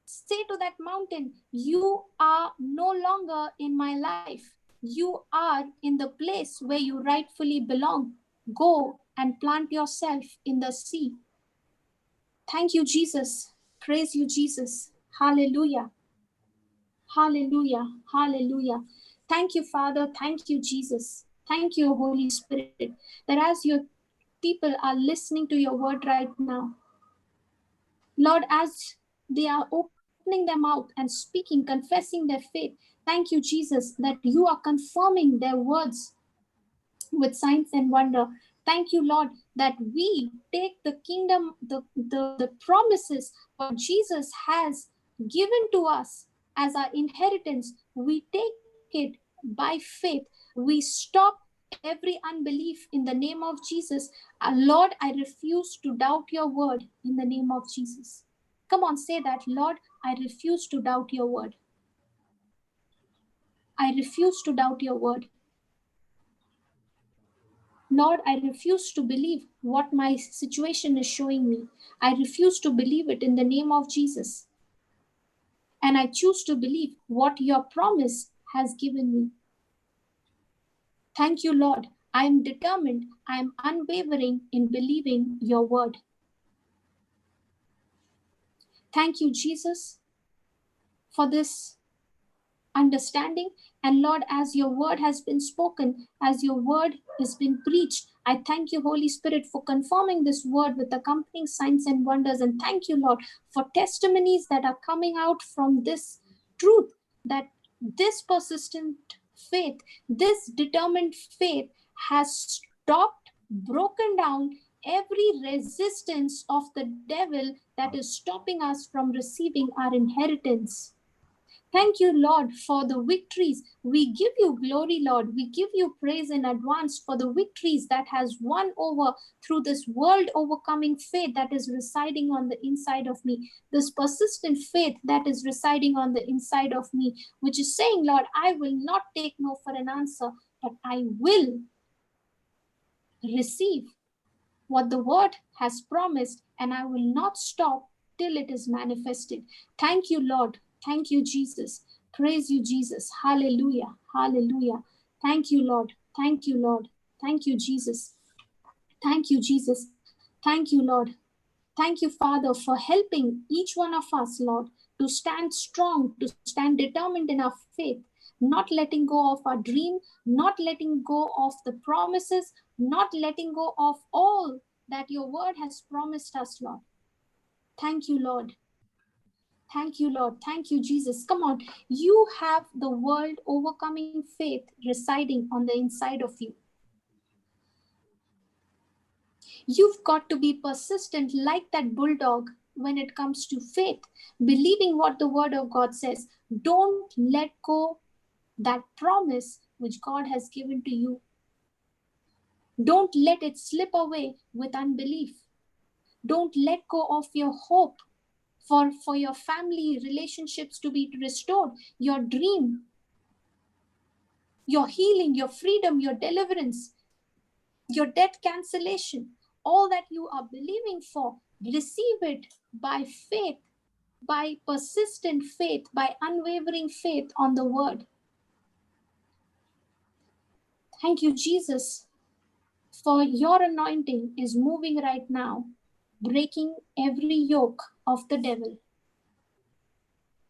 Say to that mountain, you are no longer in my life. You are in the place where you rightfully belong. Go and plant yourself in the sea. Thank you, Jesus. Praise you, Jesus. Hallelujah. Hallelujah. Hallelujah. Thank you, Father. Thank you, Jesus. Thank you, Holy Spirit, that as your people are listening to your word right now, Lord, as they are opening their mouth and speaking, confessing their faith, thank you, Jesus, that you are confirming their words with signs and wonder. Thank you, Lord, that we take the kingdom, the promises, what Jesus has given to us as our inheritance. We take it by faith. We stop every unbelief in the name of Jesus. Lord, I refuse to doubt your word in the name of Jesus. Come on, say that, Lord, I refuse to doubt your word. I refuse to doubt your word. Lord, I refuse to believe what my situation is showing me. I refuse to believe it in the name of Jesus. And I choose to believe what your promise has given me. Thank you, Lord. I am determined, I am unwavering in believing your word. Thank you, Jesus, for this understanding. And Lord, as your word has been spoken, as your word has been preached, I thank you, Holy Spirit, for confirming this word with accompanying signs and wonders. And thank you, Lord, for testimonies that are coming out from this truth, that this persistent faith, this determined faith has stopped, broken down, every resistance of the devil that is stopping us from receiving our inheritance. Thank you, Lord, for the victories. We give you glory, Lord. We give you praise in advance for the victories that has won over through this world overcoming faith that is residing on the inside of me. This persistent faith that is residing on the inside of me, which is saying, Lord, I will not take no for an answer, but I will receive what the word has promised, and I will not stop till it is manifested. Thank you, Lord. Thank you, Jesus. Praise you, Jesus. Hallelujah. Hallelujah. Thank you, Lord. Thank you, Lord. Thank you, Jesus. Thank you, Jesus. Thank you, Lord. Thank you, Father, for helping each one of us, Lord, to stand strong, to stand determined in our faith, not letting go of our dream, not letting go of the promises, not letting go of all that your word has promised us, Lord. Thank you, Lord. Thank you, Lord. Thank you, Jesus. Come on. You have the world overcoming faith residing on the inside of you. You've got to be persistent like that bulldog when it comes to faith, believing what the word of God says. Don't let go that promise which God has given to you. Don't let it slip away with unbelief. Don't let go of your hope for your family relationships to be restored, your dream, your healing, your freedom, your deliverance, your debt cancellation, all that you are believing for, receive it by faith, by persistent faith, by unwavering faith on the word. Thank you, Jesus, for your anointing is moving right now, breaking every yoke of the devil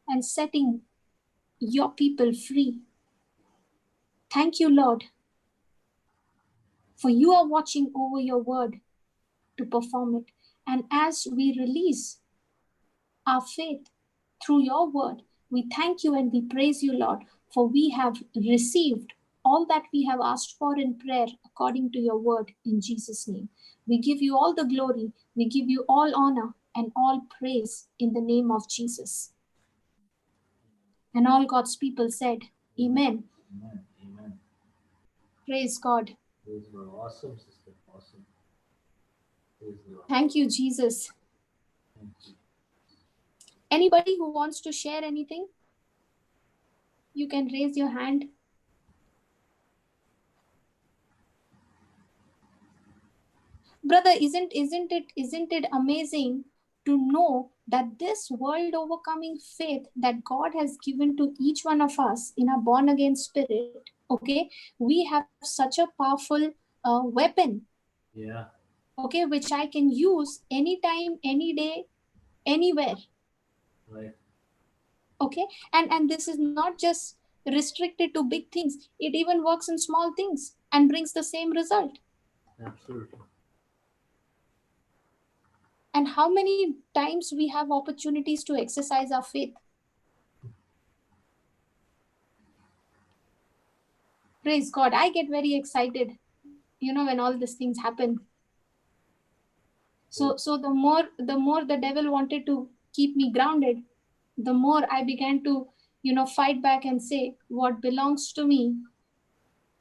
and setting your people free. Thank you, Lord, for you are watching over your word to perform it. And as we release our faith through your word, we thank you and we praise you, Lord, for we have received all that we have asked for in prayer according to your word in Jesus' name. We give you all the glory, we give you all honor and all praise in the name of Jesus. And all God's people said, Amen. Amen. Amen. Praise God. Praise God. Awesome, sister. Awesome. Praise God. Thank you, Jesus. Thank you. Anybody who wants to share anything, you can raise your hand. Brother, isn't it amazing to know that this world overcoming faith that God has given to each one of us in a born again spirit, okay, we have such a powerful weapon, Yeah. okay, which I can use anytime, any day, anywhere. Right. Okay, and this is not just restricted to big things. It even works in small things and brings the same result. Absolutely. And how many times we have opportunities to exercise our faith? Praise God. I get very excited, when all these things happen. So the more the devil wanted to keep me grounded, the more I began to, fight back and say, what belongs to me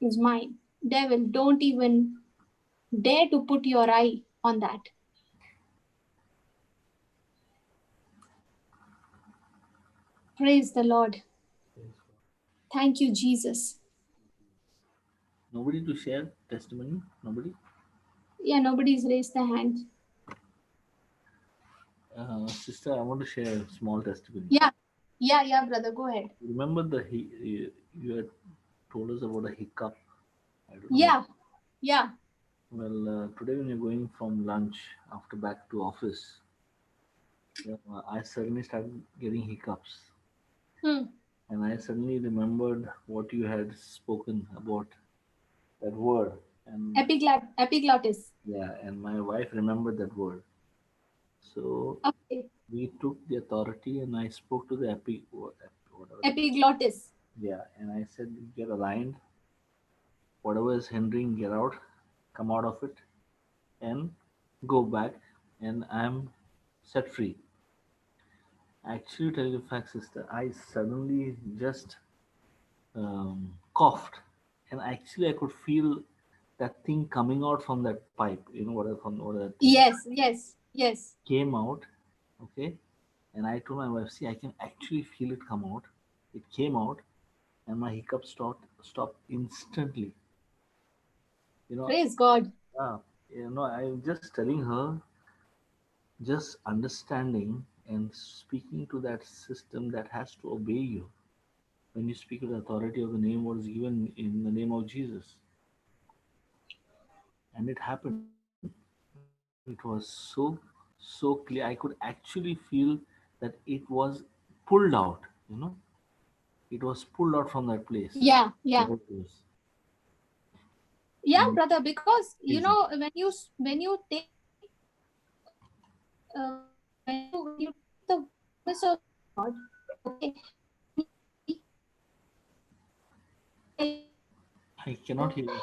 is mine. Devil, don't even dare to put your eye on that. Praise the Lord. Praise God. Thank you, Jesus. Nobody to share testimony? Nobody? Yeah, nobody's raised their hand. Sister, I want to share a small testimony. Yeah, brother, go ahead. Remember you had told us about a hiccup. I don't know. Yeah. Well, today when you're going from lunch after back to office, I suddenly started getting hiccups, and I suddenly remembered what you had spoken about that word, and Epiglottis. yeah, and my wife remembered that word. So Okay. we took the authority, and I spoke to the whatever. Epiglottis. Yeah, and I said, get aligned. Whatever is hindering, get out, come out of it, and go back, and I'm set free. Actually, tell you the fact, sister, I suddenly just coughed, and actually I could feel that thing coming out from that pipe. You know what? What that thing Yes, yes, yes. came out, okay? And I told my wife, see, I can actually feel it come out. It came out, and my hiccup stopped instantly. You know, Praise God. yeah, I'm just telling her, just understanding and speaking to that system that has to obey you. When you speak with the authority of the name what is given in the name of Jesus, and it happened. It was so clear. I could actually feel that it was pulled out. You know, it was pulled out from that place. Yeah, The yeah. Holy Ghost. Yeah, brother, because Amazing. when you take when you take the promise of God, okay, I cannot hear you.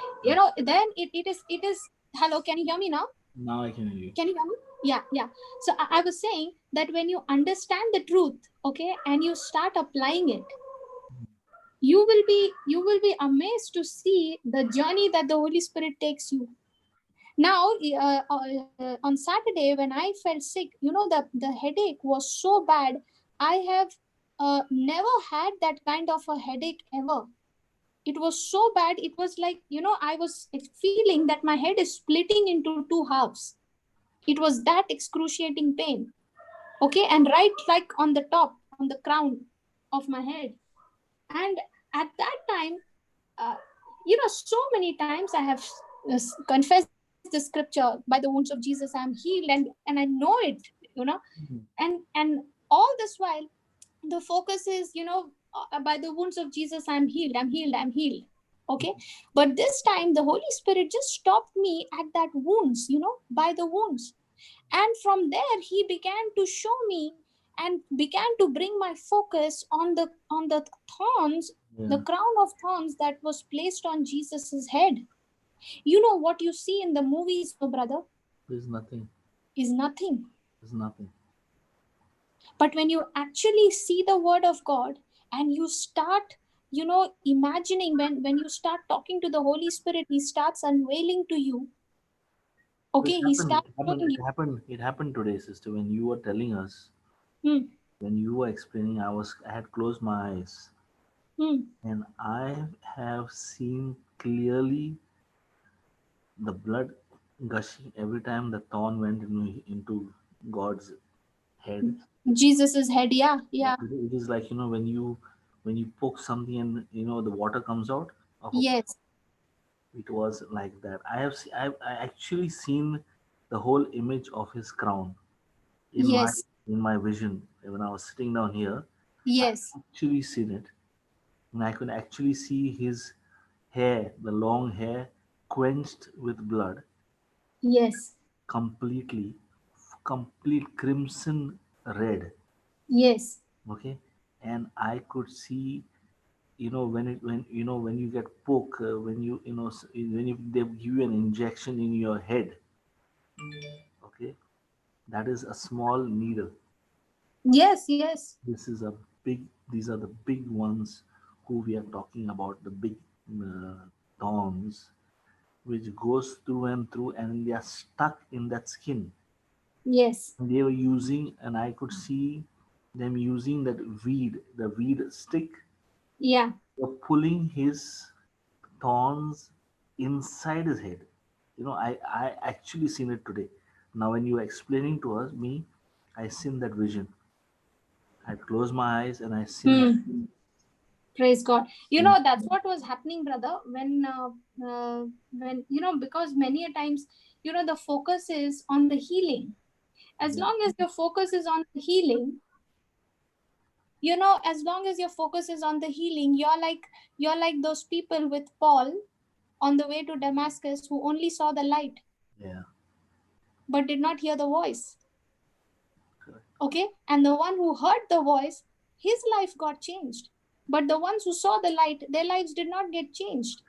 then it is. Hello, can you hear me now? Now I can hear you. Can you hear me? Yeah, yeah. So I was saying that when you understand the truth, okay, and you start applying it, you will be amazed to see the journey that the Holy Spirit takes you. Now, on Saturday when I felt sick, the headache was so bad. I have never had that kind of a headache ever. It was so bad. It was like, I was feeling that my head is splitting into two halves. It was that excruciating pain. Okay, and right like on the top, on the crown of my head. And at that time, so many times I have confessed the scripture, by the wounds of Jesus I am healed, and I know it, you know, Mhm. and all this while the focus is, by the wounds of Jesus I'm healed, I'm healed, I'm healed. Okay, but this time the Holy Spirit just stopped me at that wounds, by the wounds. And from there he began to show me and began to bring my focus on the thorns, Yeah, the crown of thorns that was placed on Jesus's head. What you see in the movies, no brother, there's nothing. is nothing. There's nothing. But when you actually see the word of God and you start, imagining, when you start talking to the Holy Spirit, he starts unveiling to you. It Okay, he happened. It starts happened. showing It you. happened. It happened today, sister. When you were telling us, Hmm, when you were explaining, I had closed my eyes, hmm. and I have seen clearly the blood gushing every time the thorn went into God's head. Jesus's head, yeah, Yeah, yeah. it is like when you poke something and the water comes out of a, Yes, it was like that. I actually seen the whole image of his crown in my yes, in my vision when I was sitting down here. I yes, actually seen it, and I could actually see his hair, the long hair, quenched with blood, yes, completely, complete crimson red. yes, Okay, and I could see, when you get poke, when when you they give you an injection in your head. Okay, that is a small needle. yes, yes, This is a big. These are the big ones who we are talking about. The big uh, thorns which goes through and through, and they are stuck in that skin. yes, They were using, and I could see them using that the weed stick. yeah, They're pulling his thorns inside his head. I actually seen it today. Now, when you were explaining to us, I seen that vision. I closed my eyes and I seen that. hmm. Praise God. And That's what was happening, brother, when because many a times, the focus is on the healing. As yeah, long as your focus is on the healing, as long as your focus is on the healing, you're like those people with Paul on the way to Damascus who only saw the light yeah, but did not hear the voice. correct. Okay, and the one who heard the voice, his life got changed, but the ones who saw the light, their lives did not get changed.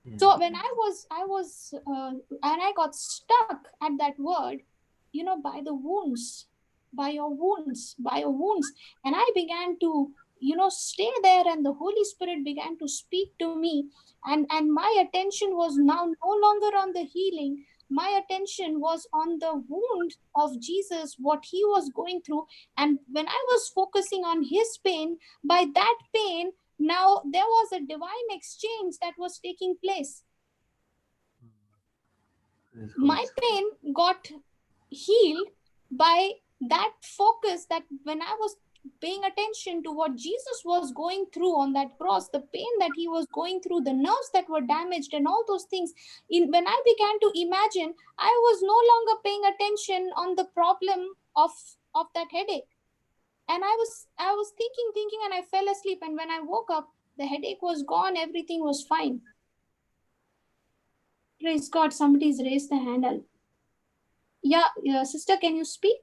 Yeah, So when I was and I got stuck at that word, by the wounds, by your wounds, by your wounds. And I began to, stay there, and the Holy Spirit began to speak to me. And my attention was now no longer on the healing. My attention was on the wound of Jesus, what he was going through. And when I was focusing on his pain, by that pain, now there was a divine exchange that was taking place. Praise My God. pain got healed by that focus, that when I was paying attention to what Jesus was going through on that cross, the pain that he was going through, the nerves that were damaged, and all those things. When I began to imagine, I was no longer paying attention on the problem of that headache. And I was thinking, and I fell asleep. And when I woke up, the headache was gone. Everything was fine. Praise God. Somebody's raised the hand. Yeah, sister, can you speak?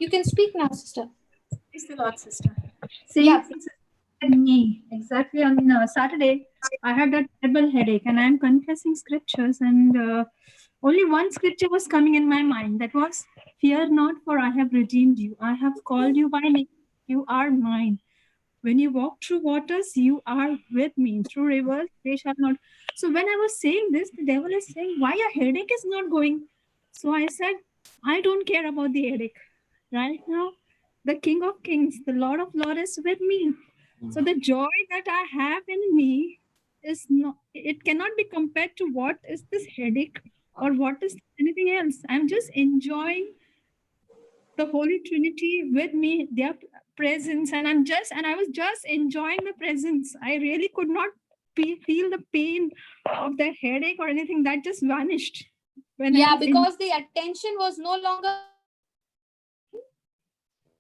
You can speak now, sister. Praise the Lord, sister. Saying me exactly on Saturday, I had a terrible headache, and I'm confessing scriptures, and only one scripture was coming in my mind. That was, "Fear not, for I have redeemed you. I have called you by name. You are mine. When you walk through waters, you are with me. Through rivers, they shall not." So when I was saying this, the devil is saying, "Why your headache is not going?" So I said, "I don't care about the headache. Right now, the King of Kings, the Lord of Lords is with me. So the joy that I have in me is not, it cannot be compared to what is this headache or what is anything else. I'm just enjoying the Holy Trinity with me, their presence, and I was just enjoying the presence. I really could not feel the pain of the headache or anything. That just vanished. Because the attention was no longer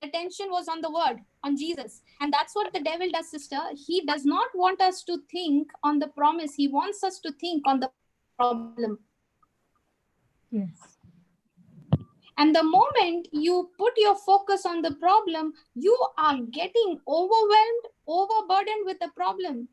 the attention was on the word, on Jesus. And that's what the devil does, sister. He does not want us to think on the promise. He wants us to think on the problem. Yes. And the moment you put your focus on the problem, you are getting overwhelmed, overburdened with the problem.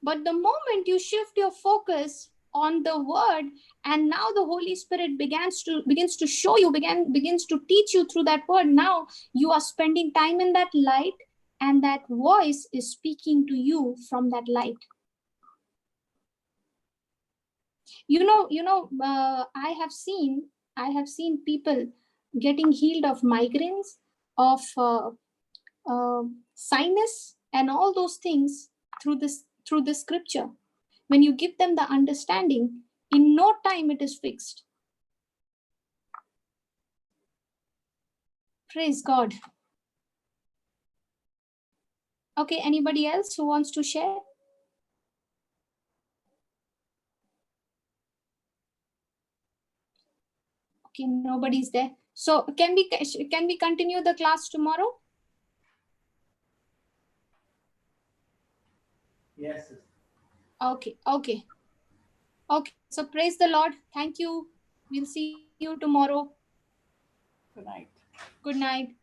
But the moment you shift your focus on the word, and now the Holy Spirit begins to show you, begins to teach you through that word. Now you are spending time in that light, and that voice is speaking to you from that light. I have seen people getting healed of migraines, of sinus, and all those things through this scripture. When you give them the understanding, in no time it is fixed. Praise God. Okay, anybody else who wants to share? Okay, nobody's there. So can we continue the class tomorrow? Yes. Okay. So praise the Lord. Thank you. We'll see you tomorrow. Good night. Good night.